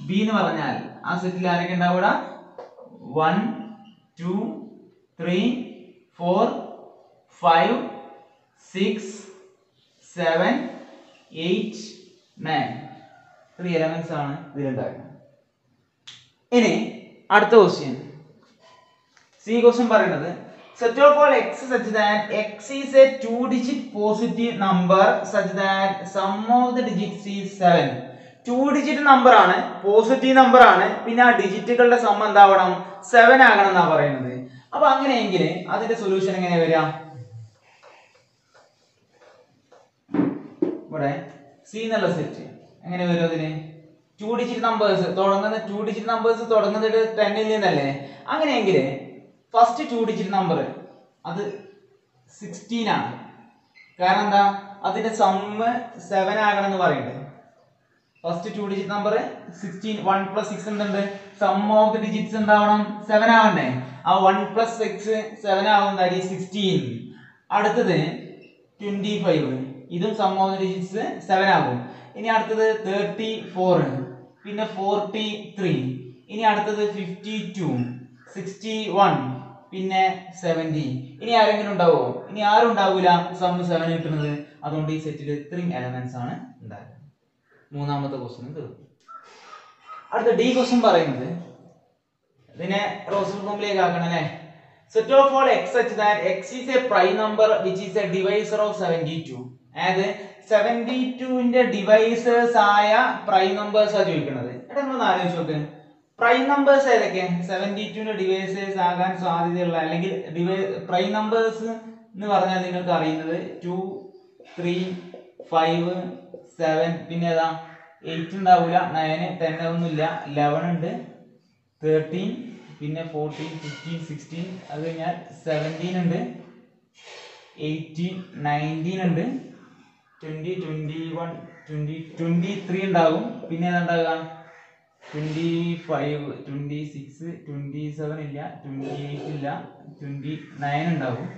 ബി എന്ന് പറഞ്ഞാൽ ആ സെറ്റിൽ ആരൊക്കെ ഉണ്ടാവുക? 1, 2, 3, 4, 5, 6, 7, 8, 9. 3 എലമെന്റ്സ് ആണ് ഇതിലുണ്ടാകുന്നത്. ഇനി അടുത്ത ക്വസ്റ്റ്യൻ സി ക്വസ്റ്റ്യൻ പറയുന്നത്, set of all x such that x is a 2-digit positive number such that sum of the digits is 7. 2-digit number ആണ്, പോസിറ്റീവ് നമ്പർ ആണ്. പിന്നെ ആ ഡിജിറ്റുകളുടെ സം എന്താവണം? 7 ആകണം എന്നാ പറയുന്നത്. അപ്പൊ അങ്ങനെയെങ്കിൽ അതിന്റെ സൊല്യൂഷൻ എങ്ങനെ വരിക? ഇവിടെ സി എന്നുള്ള സെറ്റ് എങ്ങനെ വരും? അതിന് 2-digit നമ്പേഴ്സ് തുടങ്ങുന്നത് 10ൽ നിന്നല്ലേ. അങ്ങനെയെങ്കിൽ ഫസ്റ്റ് 2 ഡിജിറ്റ് നമ്പർ അത് 16 ആണ്. കാരണം എന്താ, അതിന്റെ സമ്മ് 7 ആകണം എന്ന് പറയുന്നത്. ഫസ്റ്റ് 2 ഡിജിറ്റ് നമ്പർ 16, 1 + 6 എന്തുണ്ട്, സം ഓഫ് ദി ഡിജിറ്റ്സ് എന്താവണം, 7 ആവണ്ടേ. ആ 1 + 6 7 ആവും, ദാറ്റ് ഈസ് 16. അടുത്തത് 25, ഇതും സം ഓഫ് ദി ഡിജിറ്റ്സ് 7 ആകും. ഇനി അടുത്തത് 34, പിന്നെ 43, ഇനി അടുത്തത് 52, 61, പിന്നെ 70. ഇനി ആരെങ്കിലും ഉണ്ടാവോ? ഇനി ആരും ഉണ്ടാവില്ല സം 7 കിട്ടുന്നത്. അതുകൊണ്ട് ഈ സെറ്റിൽ ഇത്രയും എലമെന്റ്സ് ആണ് ഉണ്ടാകുന്നത്. മൂന്നാമത്തെ ക്വസ്റ്റ്യൻ തീർന്നു. അടുത്ത ഡി ക്വസ്റ്റ്യൻ പറയുന്നത്, ഇതിനെ റോസൽ ഫോമിലേക്ക് ആക്കണം അല്ലേ. Set of all x such that x is A prime number which is A divisor of 72. അതായത് 72ന്റെ ഡിവൈസേഴ്സ് ആയ പ്രൈം നമ്പേഴ്സ് ആ ചോദിക്കുന്നത്. എടാ നമ്മൾ ആലോചിച്ച് നോക്ക്, പ്രൈം നമ്പേഴ്സ് ഏതൊക്കെ 72ന്റെ ഡിവൈസേഴ്സ് ആകാൻ സാധ്യതയുള്ള, അല്ലെങ്കിൽ പ്രൈം നമ്പേഴ്സ് എന്ന് പറഞ്ഞാൽ നിങ്ങൾക്ക് അറിയുന്നത് 2, 3, 5, 7, പിന്നെ ഏതാ 8 ഉണ്ടാവില്ല, 9, 10 ഒന്നുമില്ല, 11 ഉണ്ട്, 13, പിന്നെ 14, 15, 16, അത് കഴിഞ്ഞാൽ 17 ഉണ്ട്, 18, 19 ഉണ്ട്, 20, 21, 20, 23 ഉണ്ടാകും. പിന്നെ ഏതാണ്ടാകുക 25, 26, 27 ഇല്ല, 28 ഇല്ല, 29 ഉണ്ടാവും.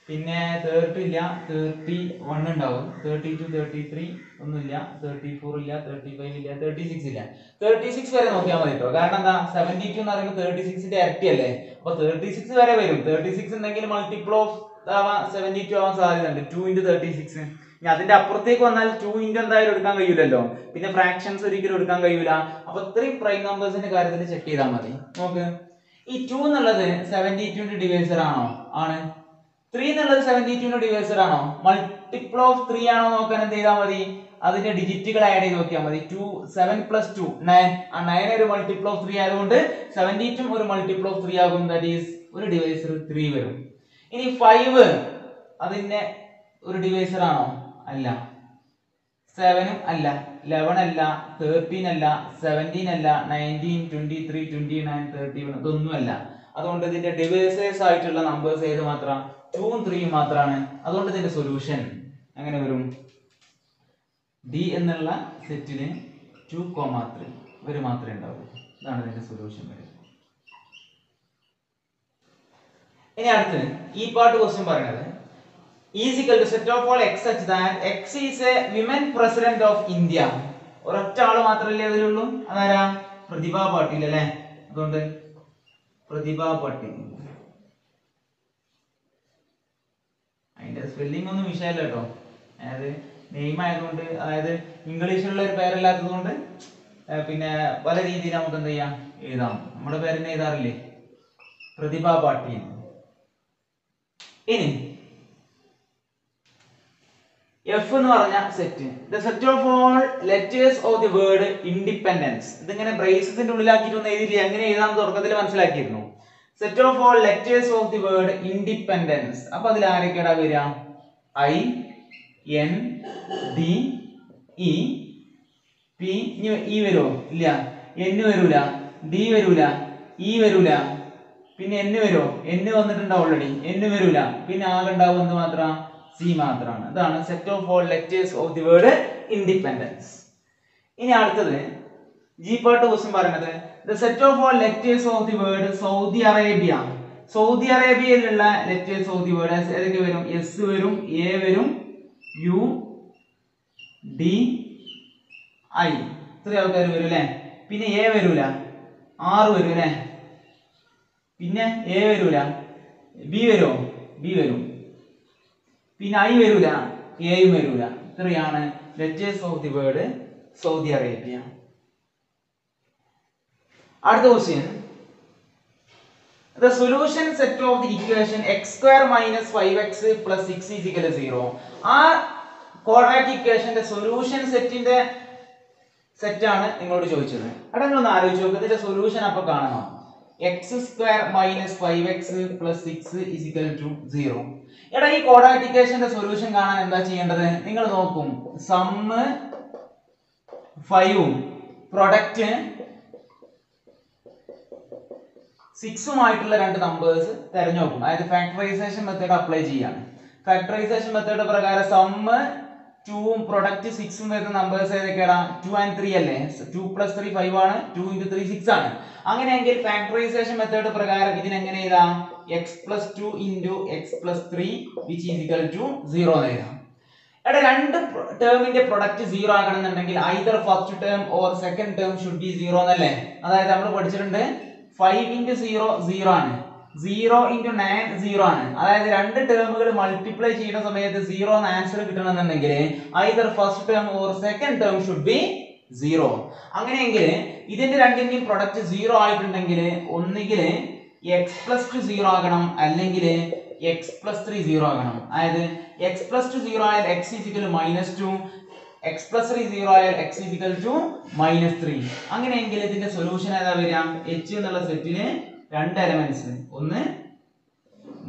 പിന്നെ 30 ഇല്ല, 31 ഉണ്ടാവും, 32, 33 ഒന്നുമില്ല, 34 ഇല്ല, 35 ഇല്ല, 36 ഇല്ല. 36 വരെ നോക്കിയാൽ മതി കേട്ടോ. കാരണം എന്താ, 72 എന്ന് പറയുമ്പോൾ 36ന്റെ ഇരട്ടി അല്ലേ. അപ്പൊ 36 വരെ വരും. 36 ഉണ്ടെങ്കിൽ മൾട്ടിപ്പിൾ ഓഫ് 72 ആവാൻ സാധ്യതയുണ്ട്. 2 × 36. ഇനി അതിന്റെ അപ്പുറത്തേക്ക് വന്നാൽ 2 × എന്തായാലും എടുക്കാൻ കഴിയില്ലല്ലോ. പിന്നെ ഫ്രാക്ഷൻസ് ഒരിക്കലും എടുക്കാൻ കഴിയൂല. അപ്പൊ ഇത്രയും പ്രൈം നമ്പേഴ്സിന്റെ കാര്യത്തിൽ ചെക്ക് ചെയ്താൽ മതി. നോക്ക്, ഈ 2 എന്നുള്ളത് 72ന്റെ ഡിവൈസർ ആണോ? ആണ്. 3 എന്നുള്ളത് 72ന്റെ ഡിവൈസർ ആണോ? മൾട്ടിപ്പിൾ ഓഫ് 3 ആണോ നോക്കാൻ എന്ത് ചെയ്താൽ മതി, അതിന്റെ ഡിജിറ്റുകൾ ആഡ് ചെയ്ത് നോക്കിയാൽ മതി. 2, 7 + 2 9. ആ 9 ഒരു മൾട്ടിപ്പിൾ ഓഫ് 3 ആയതുകൊണ്ട് 72 ഒരു മൾട്ടിപ്പിൾ ഓഫ് 3 ആകും. ദാറ്റ് ഈസ് ഒരു ഡിവൈസർ 3 വരും. ഇനി 5 അതിന്റെ ഒരു ഡിവൈസർ ആണോ? അല്ല. 7 അല്ല, 11 അല്ല, 13 അല്ല, 17 അല്ല, 19, 23, 29, 31 ഇതൊന്നുമല്ല. അതുകൊണ്ട് ഇതിന്റെ ഡിവൈസേഴ്സ് ആയിട്ടുള്ള നമ്പേഴ്സ് ഏത് മാത്രം? 2ഉം 3ഉം മാത്രമാണ്. അതുകൊണ്ട് ഇതിന്റെ സൊല്യൂഷൻ എങ്ങനെ വരും? ഡി എന്നുള്ള സെറ്റിന് 2, 3 ഒരു മാത്രമേ ഉണ്ടാവൂ. ഇതാണ് ഇതിന്റെ സൊല്യൂഷൻ വരും. ഇനി അടുത്ത് ഈ പാർട്ട് ക്വസ്റ്റ്യൻ പറയുന്നത്, is equal to set of all x such that x is a women president of India. ഒരൊറ്റ ആള് മാത്രമല്ലേ അതിലുള്ളൂ. അതാരാ? പ്രതിഭ പാട്ടീൽ അല്ലേ. അതുകൊണ്ട് പ്രതിഭ പാട്ടീൽ. അതിന്റെ സ്പെല്ലിംഗ് ഒന്നും വിഷയമല്ല കേട്ടോ. അതായത് നെയിം ആയതുകൊണ്ട്, അതായത് ഇംഗ്ലീഷിലുള്ള ഒരു പേരല്ലാത്തത് കൊണ്ട് പിന്നെ പല രീതിയിൽ നമുക്ക് എന്ത് ചെയ്യാം, എഴുതാം. നമ്മുടെ പേരിനെ എഴുതാറില്ലേ, പ്രതിഭ പാട്ടീൽ. ഇനി F എന്ന് പറഞ്ഞ set, the set of all letters of the word independence. ഇതിങ്ങനെ ബ്രേസസിന്റെ ഉള്ളിലാക്കിയിട്ട് ഒന്ന് എഴുതിയില്ല, എങ്ങനെ എഴുതാൻ തുടക്കത്തിൽ മനസ്സിലാക്കിയിരുന്നു. set of all letters of the word independence. അപ്പൊ അതിൽ ആരൊക്കെയാ വരിക? I, N, D, E, P. E വരുമോ? ഇല്ല. N വരൂല, D വരൂല, E വരൂല, പിന്നെ N വരുമോ? N വന്നിട്ടുണ്ട് ഓൾറെഡി, N വരൂല. പിന്നെ ആകെ ഉണ്ടാവും എന്ത് മാത്രം? സി മാത്രമാണ്. ഇതാണ് set of all letters of the word independence. ഇനി അടുത്തത് ജി പാർട്ട് ക്വസ്റ്റ്യൻ പറയുന്നത്, the set of all letters of the word Saudi Arabia. Saudi അറേബ്യയിലുള്ള ലെറ്റേഴ്സ് ഓഫ് ദി വേർഡ് ഏതൊക്കെ വരും? എസ് വരും, എ വരും, യു, ഡി, ഐ. ഇത്രയും ആൾക്കാർ വരും അല്ലെ. പിന്നെ എ വരൂല, ആർ വരും അല്ലെ. പിന്നെ എ വരൂല, ബി വരുമോ? ബി വരും. പിന്നെ ഐ വരൂല, എയും വരൂല. ഇത്രയാണ് letters of the word Saudi Arabia. അടുത്ത question, the solution set of the equation x² - 5x + 6 = 0. ആ ക്വാഡ്രാറ്റിക് ഇക്വേഷന്റെ സൊല്യൂഷൻ സെറ്റിന്റെ സെറ്റാണ് നിങ്ങളോട് ചോദിച്ചത്. അവിടെ നിങ്ങളൊന്ന് ആലോചിച്ച് നോക്ക്, ഇതിന്റെ സൊല്യൂഷൻ അപ്പൊ കാണണം. x² - 5x + 6 = 0. എടാ ഈ ക്വാഡ്രാറ്റിക് ഇക്വേഷന്റെ സൊല്യൂഷൻ കാണാൻ എന്താ ചെയ്യേണ്ടത്? നിങ്ങൾ നോക്കും, സമ്മ് 5ഉം പ്രൊഡക്റ്റ് 6ഉമായിട്ടുള്ള രണ്ട് നമ്പേഴ്സ് തെരഞ്ഞു നോക്കും. അതായത് ഫാക്ടറൈസേഷൻ മെത്തേഡ് അപ്ലൈ ചെയ്യാണ്. ഫാക്ടറൈസേഷൻ മെത്തേഡ് പ്രകാരം സമ്മ് 2ഉം പ്രൊഡക്റ്റ് 6ഉം വരുന്ന നമ്പേഴ്സ് ഏതൊക്കെയാണ്? 2 and 3 അല്ലേ? 2 + 3 5 ആണ്, 2 × 3 6 ആണ്. അങ്ങനെയെങ്കിൽ ഫാക്ടറൈസേഷൻ മെത്തേഡ് പ്രകാരം ഇതിനെങ്ങനെ എഴുതാം? x + 2 × x + 3 which is equal to 0 എന്ന് എഴുതാം. എടാ രണ്ട് ടേമിന്റെ product 0 ആകണമെന്നുണ്ടെങ്കിൽ either first term or second term should be 0 എന്നല്ലേ? അതായത് നമ്മൾ പഠിച്ചിട്ടുണ്ട് 5 × 0 0 ആണ്, 0 × 9 0 ആണ്. അതായത് രണ്ട് ടേമുകൾ മൾട്ടിപ്ലൈ ചെയ്യുന്ന സമയത്ത് 0 എന്ന ആൻസർ കിട്ടണമെന്നുണ്ടെങ്കിൽ either first term or second term should be 0. അങ്ങനെയെങ്കിൽ ഇതിന്റെ രണ്ടിന്റെയും പ്രൊഡക്റ്റ് 0 ആയിട്ടുണ്ടെങ്കിൽ ഒന്നുകിൽ x + 2 0 ആകണം, അല്ലെങ്കിൽ x + 3 0 ആകണം. അതായത് x + 2 0 ആയാൽ x = -2, x + 3 0 ആയാൽ x = -3. അങ്ങനെയെങ്കിൽ ഇതിന്റെ സൊല്യൂഷൻ ഏതാ വരിക? h എന്നുള്ള സെറ്റിന് രണ്ട് എലമെന്റ്സ്, ഒന്ന്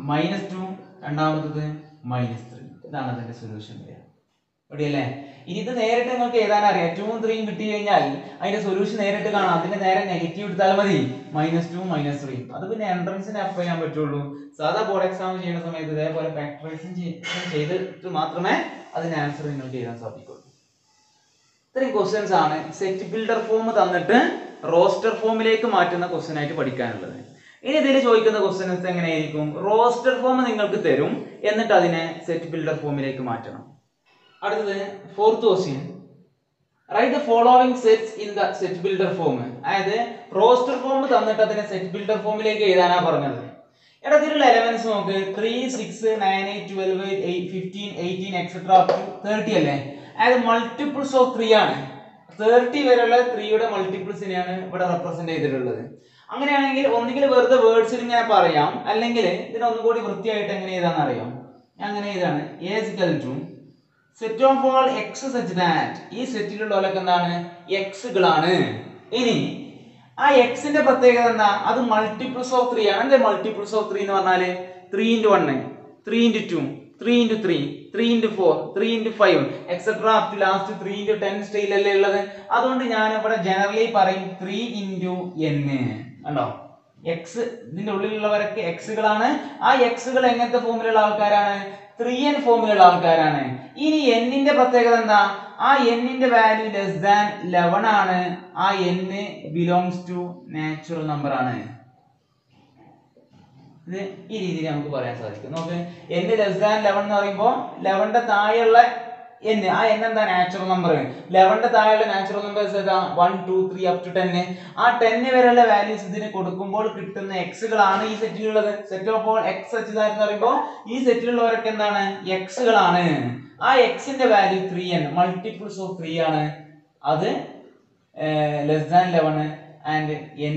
-2, രണ്ടാമത്തത് -3. ഇതാണ് അതിന്റെ സൊല്യൂഷൻ വരിക. റെഡിയല്ലേ? ഇനി ഇത് നേരിട്ട് നിങ്ങൾക്ക് എഴുതാൻ അറിയാം. 2ഉം 3ഉം കിട്ടി കഴിഞ്ഞാൽ അതിന്റെ സൊല്യൂഷൻ നേരിട്ട് കാണാം. അതിന്റെ നേരെ നെഗറ്റീവ് എടുത്താൽ മതി, -2 -3. അത് പിന്നെ എൻട്രൻസിന് അപ്ലൈ ചെയ്യാൻ പറ്റുള്ളൂ. സാധാ ബോർഡ് എക്സാം ചെയ്യുന്ന സമയത്ത് ഇതേപോലെ ഫാക്ടറൈസേഷൻ ചെയ്തിട്ട് മാത്രമേ അതിന്റെ ആൻസർ നിങ്ങൾക്ക് എഴുതാൻ സാധിക്കുള്ളൂ. ഇത്രയും ക്വസ്റ്റ്യൻസ് ആണ് സെറ്റ് ബിൽഡർ ഫോം തന്നിട്ട് റോസ്റ്റർ ഫോമിലേക്ക് മാറ്റുന്ന ക്വസ്റ്റ്യൻ ആയിട്ട് പഠിക്കാനുള്ളത്. ഇനി ഇതിൽ ചോദിക്കുന്ന ക്വസ്റ്റ്യൻസ് എങ്ങനെയായിരിക്കും? റോസ്റ്റർ ഫോം നിങ്ങൾക്ക് തരും, എന്നിട്ട് അതിനെ സെറ്റ് ബിൽഡർ ഫോമിലേക്ക് മാറ്റണം. അടുത്തത് fourth question, right the following sets in the set builder form. അതായത് റോസ്റ്റർ ഫോം തന്നിട്ട് അതിനെ സെറ്റ് ബിൽഡർ ഫോമിലേക്ക് എഴുതാനാ പറഞ്ഞത്. എടാ ഇതിലുള്ള എലമെന്റ്സ് നോക്ക്, 3 6 9 8 12 8 15 18 etc. up to 30 അല്ലേ? അതായത് മൾട്ടിപ്പിൾസ് ഓഫ് 3 ആണ്. 30 വരെയുള്ള 3യുടെ മൾട്ടിപ്പിൾസിനെയാണ് ഇവിടെ റെപ്രസെന്റ് ചെയ്തിട്ടുള്ളത്. അങ്ങനെയാണെങ്കിൽ ഒന്നുകിൽ വെറുതെ വേർഡ്സിൽ ഇങ്ങനെ പറയാം, അല്ലെങ്കിൽ ഇതിനൊന്നുകൂടി വൃത്തിയായിട്ട് എങ്ങനെ എഴുതാന്ന് അറിയാം. ഞാൻ അങ്ങനെ എഴുതാണ്, a = set of all x such that ഈ സെറ്റിലുള്ളവരൊക്കെ എന്താണ്? എക്സുകളാണ്. ഇനി ആ എക്സിന്റെ പ്രത്യേകത എന്താ? അത് മൾട്ടിപ്പിൾസ് ഓഫ് 3 ആണ്. എന്താ മൾട്ടിപ്പിൾസ് ഓഫ് 3 എന്ന് പറഞ്ഞാല് 3 × 1 3 × 2 3 × 3 3 × 4 3 × 5 etc. up to last 3 × 10 സ്റ്റൈലല്ലേ ഉള്ളത്. അതുകൊണ്ട് ഞാൻ ഇവിടെ ജനറലി പറയും 3 × n. കണ്ടോ? എക്സ് ഇതിന്റെ ഉള്ളിലുള്ളവരൊക്കെ എക്സുകളാണ്. ആ എക്സുകൾ എങ്ങനത്തെ ഫോമിലുള്ള ആൾക്കാരാണ്? 3n ഫോമിലുള്ള ആൾക്കാരാണ്. ഇനി n-ന്റെ പ്രത്യേകത എന്താ? ആ n-ന്റെ വാല്യൂ <11 ആണ്. ആ n belongs to natural number ആണ്. ഇത് ഈ രീതിയിൽ നമുക്ക് പറയാൻ സാധിക്കും. നോക്ക്, n <11 എന്ന് പറയുമ്പോൾ 11ന്റെ താഴെയുള്ള n, ആ n എന്താ? Natural number. 11ന്റെ താഴെയുള്ള നാച്ചുറൽ നമ്പേഴ്സ് ഏതാ? 1 2 3 up to 10. ആ 10 വരെയുള്ള വാല്യൂസ് ഇതിന് കൊടുക്കുമ്പോൾ കിട്ടുന്ന എക്സുകളാണ് ഈ സെറ്റിലുള്ളത്. Set of all x such that എന്ന് പറയുമ്പോൾ ഈ സെറ്റിലുള്ളവരൊക്കെ എന്താണ്? എക്സുകളാണ്. ആ എക്സിന്റെ വാല്യൂ 3n, മൾട്ടിപ്പിൾസ് ഓഫ് 3 ആണ്. അത് <11 and n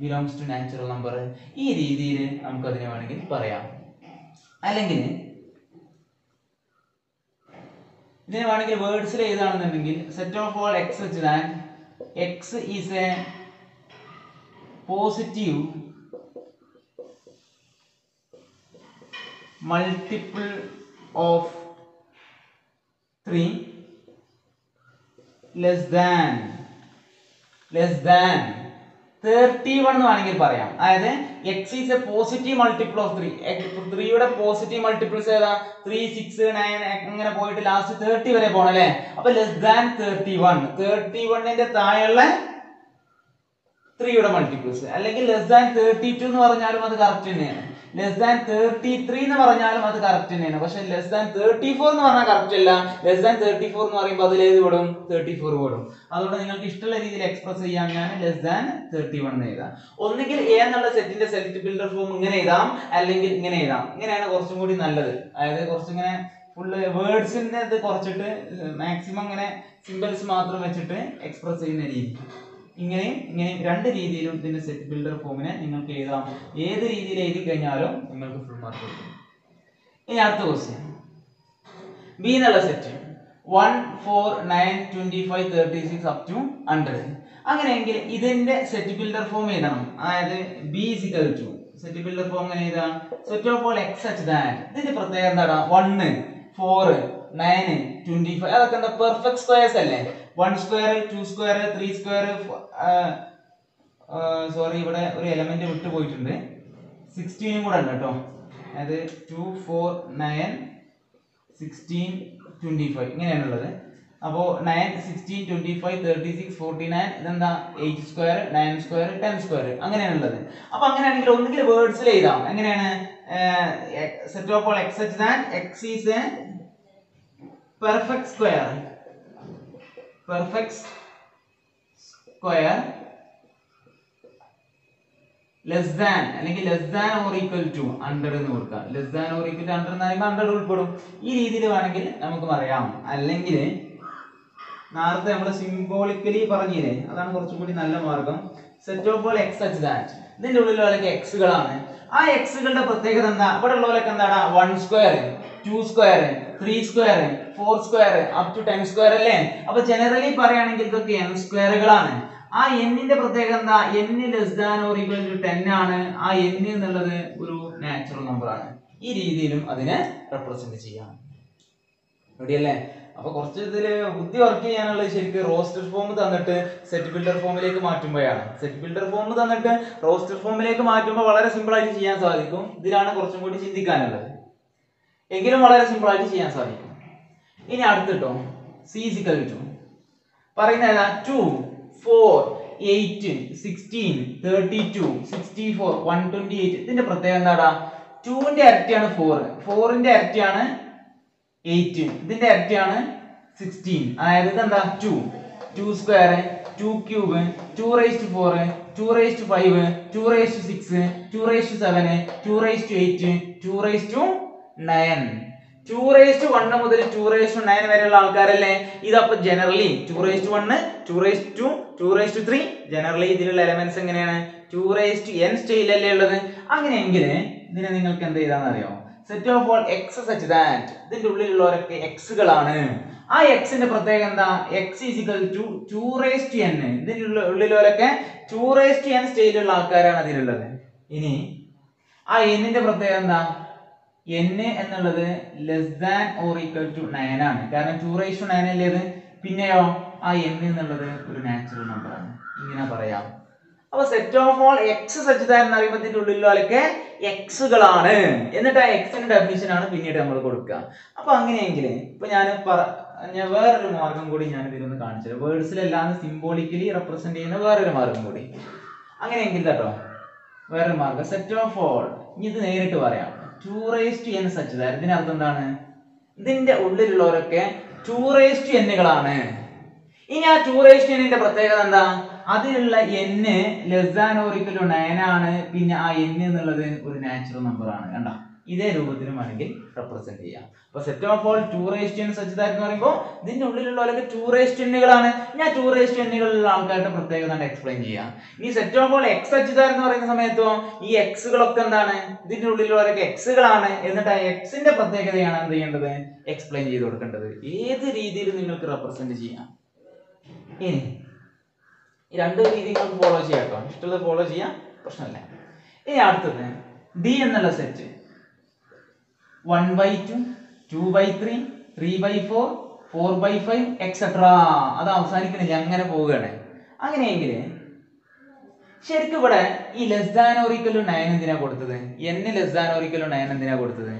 belongs to natural number. ഈ രീതിയിൽ നമുക്ക് അതിനെ വേണമെങ്കിൽ പറയാം. അല്ലെങ്കിൽ ഇതിനെ വേണമെങ്കിൽ വേർഡ്സിൽ എഴുതാണെന്നുണ്ടെങ്കിൽ set of all x such that x is a positive multiple of 3 less than 31 എന്ന് വേണമെങ്കിൽ പറയാം. അതായത് x is a positive multiple of 3. 3യുടെ പോസിറ്റീവ് മൾട്ടിപ്പിൾസ് ഏതാ? 3 6 9 അങ്ങനെ പോയിട്ട് ലാസ്റ്റ് 30 വരെ പോകണം അല്ലേ? അപ്പൊ <31. 31ന്റെ താഴെയുള്ള 3യുടെ മൾട്ടിപ്പിൾസ്, അല്ലെങ്കിൽ <32 എന്ന് പറഞ്ഞാലും അത് കറക്റ്റ് തന്നെയാണ്. <33 എന്ന് പറഞ്ഞാലും അത് കറക്റ്റ് തന്നെയാണ്. പക്ഷെ <34 എന്ന് പറഞ്ഞാൽ കറക്റ്റ് അല്ല. <34 എന്ന് പറയുമ്പോൾ അതിൽ ഏത് പെടും? 34 പെടും. അതുകൊണ്ട് നിങ്ങൾക്ക് ഇഷ്ടമുള്ള രീതിയിൽ എക്സ്പ്രസ് ചെയ്യാൻ ഞാൻ <31 എന്ന് എഴുതാം. ഒന്നുകിൽ a എന്നുള്ള സെറ്റിന്റെ സെറ്റ് ബിൽഡർ ഫോം ഇങ്ങനെ എഴുതാം, അല്ലെങ്കിൽ ഇങ്ങനെ എഴുതാം. ഇങ്ങനെയാണ് കുറച്ചും കൂടി നല്ലത്. അതായത് കുറച്ചിങ്ങനെ ഫുള്ള് വേർഡ്സിന്റെ ഇത് കുറച്ചിട്ട് മാക്സിമം ഇങ്ങനെ സിമ്പിൾസ് മാത്രം വെച്ചിട്ട് എക്സ്പ്രസ് ചെയ്യുന്ന രീതി. ഇങ്ങനെയും രണ്ട് രീതിയിലും ഇതിന്റെ സെറ്റ് ബിൽഡർ ഫോമിനെ നിങ്ങൾക്ക് എഴുതാം. ഏത് രീതിയിൽ എഴുതി കഴിഞ്ഞാലും നിങ്ങൾക്ക് ഫുൾ മാർക്ക് കൊടുക്കും. ഇനി അടുത്ത ക്വസ്റ്റ്യൻ, ബി എന്നുള്ള സെറ്റ് 1 4 9 25 36 up to 100. അങ്ങനെയെങ്കിൽ ഇതിന്റെ സെറ്റ് ബിൽഡർ ഫോം എഴുതണം. അതായത് b = സെറ്റ് ബിൽഡർ ഫോം എങ്ങനെ എഴുതാം? Set of all x such that ഇതിന്റെ പ്രത്യേകത എന്താണ്? 1 4 9 25 അതൊക്കെ എന്താ? പെർഫെക്റ്റ് സ്ക്വയർസ് അല്ലേ? 1 സ്ക്വയർ 2 സ്ക്വയർ 3 സ്ക്വയർ സോറി, ഇവിടെ ഒരു എലമെന്റ് വിട്ടു പോയിട്ടുണ്ട്. 16 കൂടെ ഉണ്ട് കേട്ടോ. അതായത് 2, 4, 9, 16, 25 ഇങ്ങനെയാണുള്ളത്. അപ്പോൾ 9, 16, 25, 36, 49 ഇതെന്താ 8 സ്ക്വയർ, 9 സ്ക്വയർ, 10 സ്ക്വയർ അങ്ങനെയാണുള്ളത്. അപ്പൊ അങ്ങനെയാണെങ്കിൽ ഒന്നുകിൽ വേർഡ്സിൽ എഴുതാം. എങ്ങനെയാണ്? Set of all x such that x is a perfect square less than അല്ലെങ്കിൽ less than or equal to 100 എന്ന് കൊടുക്കാം. Less than or equal to 100 എന്ന് പറയുമ്പോൾ 100 ഉൾപ്പെടും. ഈ രീതിയിൽ വേണമെങ്കിൽ നമുക്ക് പറയാം. അല്ലെങ്കിൽ നേരത്തെ നമ്മൾ സിംബോളിക്കലി പറഞ്ഞില്ലേ, അതാണ് കുറച്ചും കൂടി നല്ല മാർഗം. Set of all x such that ഇതിന്റെ ഉള്ളിലുള്ളതൊക്കെ എക്സുകളാണ്. ആ എക്സുകളുടെ പ്രത്യേകത എന്താ? ഇവിടെ ഉള്ളവരൊക്കെ എന്താണ്? 1 square, 2 square, 3 square, 4 square, up to 10 square അല്ലേ? അപ്പൊ ജനറലി പറയുകയാണെങ്കിൽ ഇതൊക്കെ n സ്ക്വയറുകളാണ്. ആ എന്നിന്റെ പ്രത്യേകത എന്താ? n less than or equal to 10 ആണ്. ആ n എന്നുള്ളത് ഒരു നാച്ചുറൽ നമ്പർ ആണ്. ഈ രീതിയിലും അതിനെ റെപ്രസെന്റ് ചെയ്യാം. റെഡിയല്ലേ? അപ്പൊ കുറച്ച് ഇതില് ബുദ്ധി വർക്ക് ചെയ്യാനുള്ളത് ശരിക്കും റോസ്റ്റർ ഫോം തന്നിട്ട് സെറ്റ് ബിൽഡർ ഫോമിലേക്ക് മാറ്റുമ്പോഴാണ്. സെറ്റ് ബിൽഡർ ഫോം തന്നിട്ട് റോസ്റ്റർ ഫോമിലേക്ക് മാറ്റുമ്പോൾ വളരെ സിമ്പിൾ ആയിട്ട് ചെയ്യാൻ സാധിക്കും. ഇതിലാണ് കുറച്ചും കൂടി ചിന്തിക്കാനുള്ളത്. എങ്കിലും വളരെ സിമ്പിൾ ആയിട്ട് ചെയ്യാൻ സാധിക്കും. ഇനി അടുത്തിട്ടോ C= പറയുന്ന ഏതാ? 2, 4, 8, 16, 32, 64, 128. ഇതിന്റെ പ്രത്യേകത എന്താടാ? 2ന്റെ ഇരട്ടിയാണ് 4, 4ന്റെ ഇരട്ടിയാണ് 8, ഇതിന്റെ ഇരട്ടിയാണ് 16. അതായത് ഇതെന്താ? 2 സ്ക്വയർ, 2 ക്യൂബ്, 2⁴, 2⁵, 2⁶, 2⁷, 2⁸, 2�8, 2�9 മുതൽ 2�9 വരെയുള്ള ആൾക്കാരല്ലേ ഇതപ്പൊ ജനറലി 2�1, 2�2, 2�3 ജനറലി ഇതിലുള്ള എലമെന്റ്സ് എങ്ങനെയാണ്? 2n സ്റ്റൈലല്ലേ ഉള്ളത്. അങ്ങനെയെങ്കിൽ ഇതിനെ നിങ്ങൾക്ക് എന്ത് ചെയ്താന്ന് അറിയോ? Set of all x such that ഇതിന്റെ ഉള്ളിലുള്ളവരൊക്കെ എക്സുകളാണ്. ആ എക്സിന്റെ പ്രത്യേകത എന്താ? X is equal to 2n. ഇതിന്റെ ഉള്ളിലുള്ളവരൊക്കെ 2n സ്റ്റൈലുള്ള ആൾക്കാരാണ് അതിലുള്ളത്. ഇനി ആ എന്നിന്റെ പ്രത്യേകത എന്താ? n എന്നുള്ളത് less than or equal to 9 ആണ്. കാരണം 2�9 അല്ലേ ഇത്. പിന്നെയോ ആ n എന്നുള്ളത് ഒരു നാച്ചുറൽ നമ്പർ ആണ്. ഇങ്ങനെ പറയാം. അപ്പൊ set of all x such that എന്ന് പറയുമ്പോൾ ഇതിന്റെ ഉള്ളിലുള്ളവരൊക്കെ എക്സുകളാണ്. എന്നിട്ട് ആ എക്സിന്റെ ഡെഫിനിഷൻ ആണ് പിന്നീട് നമ്മൾ കൊടുക്കുക. അപ്പൊ അങ്ങനെയെങ്കിൽ ഇപ്പൊ ഞാൻ വേറൊരു മാർഗം കൂടി ഞാൻ ഇതിലൊന്ന് കാണിച്ചത്. വേർഡ്സിലെല്ലാം സിംബോളിക്കലി റെപ്രസെന്റ് ചെയ്യുന്ന വേറൊരു മാർഗം കൂടി. അങ്ങനെയെങ്കിൽ കേട്ടോ വേറൊരു മാർഗം സെറ്റ് ഓഫ് ഓൾ. ഇനി ഇത് നേരിട്ട് പറയാം. 2n സച്ച് ദാറ്റ് ഇതിന്റെ അർത്ഥം എന്താണ്? ഇതിന്റെ ഉള്ളിലുള്ളവരൊക്കെ 2nകളാണ്. ഇനി ആ 2nന്റെ പ്രത്യേകത എന്താ? അതിലുള്ള n less than or equal to 9 ആണ്. പിന്നെ ആ n എന്നുള്ളത് ഒരു നാച്ചുറൽ നമ്പർ ആണ്. കണ്ടോ? ഇതേ രൂപത്തിലും വേണമെങ്കിൽ റെപ്രസെന്റ് ചെയ്യാം. അപ്പൊ set of all 2n such that എന്ന് പറയുമ്പോൾ ഇതിന്റെ ഉള്ളിലുള്ളവരൊക്കെ 2nകളാണ്. ഞാൻ 2nകളുള്ള ആൾക്കാരുടെ പ്രത്യേകത എക്സ്പ്ലെയിൻ ചെയ്യാം. ഇനി set of all x such that എന്ന് പറയുന്ന സമയത്തോ ഈ എക്സുകളൊക്കെ എന്താണ്? ഇതിന്റെ ഉള്ളിലുള്ളവരൊക്കെ എക്സുകളാണ്. എന്നിട്ട് ആ എക്സിന്റെ പ്രത്യേകതയാണ് എന്ത് ചെയ്യേണ്ടത്? എക്സ്പ്ലെയിൻ ചെയ്ത് കൊടുക്കേണ്ടത്. ഏത് രീതിയിൽ നിങ്ങൾക്ക് റെപ്രസെന്റ് ചെയ്യാം. ഇനി ഈ രണ്ട് രീതി നിങ്ങൾക്ക് ഫോളോ ചെയ്യാം കേട്ടോ. ഇഷ്ടമുള്ളത് ഫോളോ ചെയ്യാം, പ്രശ്നമില്ല. ഇനി അടുത്തത് ഡി എന്നുള്ള സെറ്റ് 1/2, 2/3, 3/4, 4/5 എക്സെട്ര അത് അവസാനിക്കണില്ല, അങ്ങനെ പോവുകയാണ്. അങ്ങനെയെങ്കിൽ ശരിക്കും ഇവിടെ ഈ less than or equal to 9 എന്തിനാ കൊടുത്തത്? n less than or equal to 9 എന്തിനാ കൊടുത്തത്?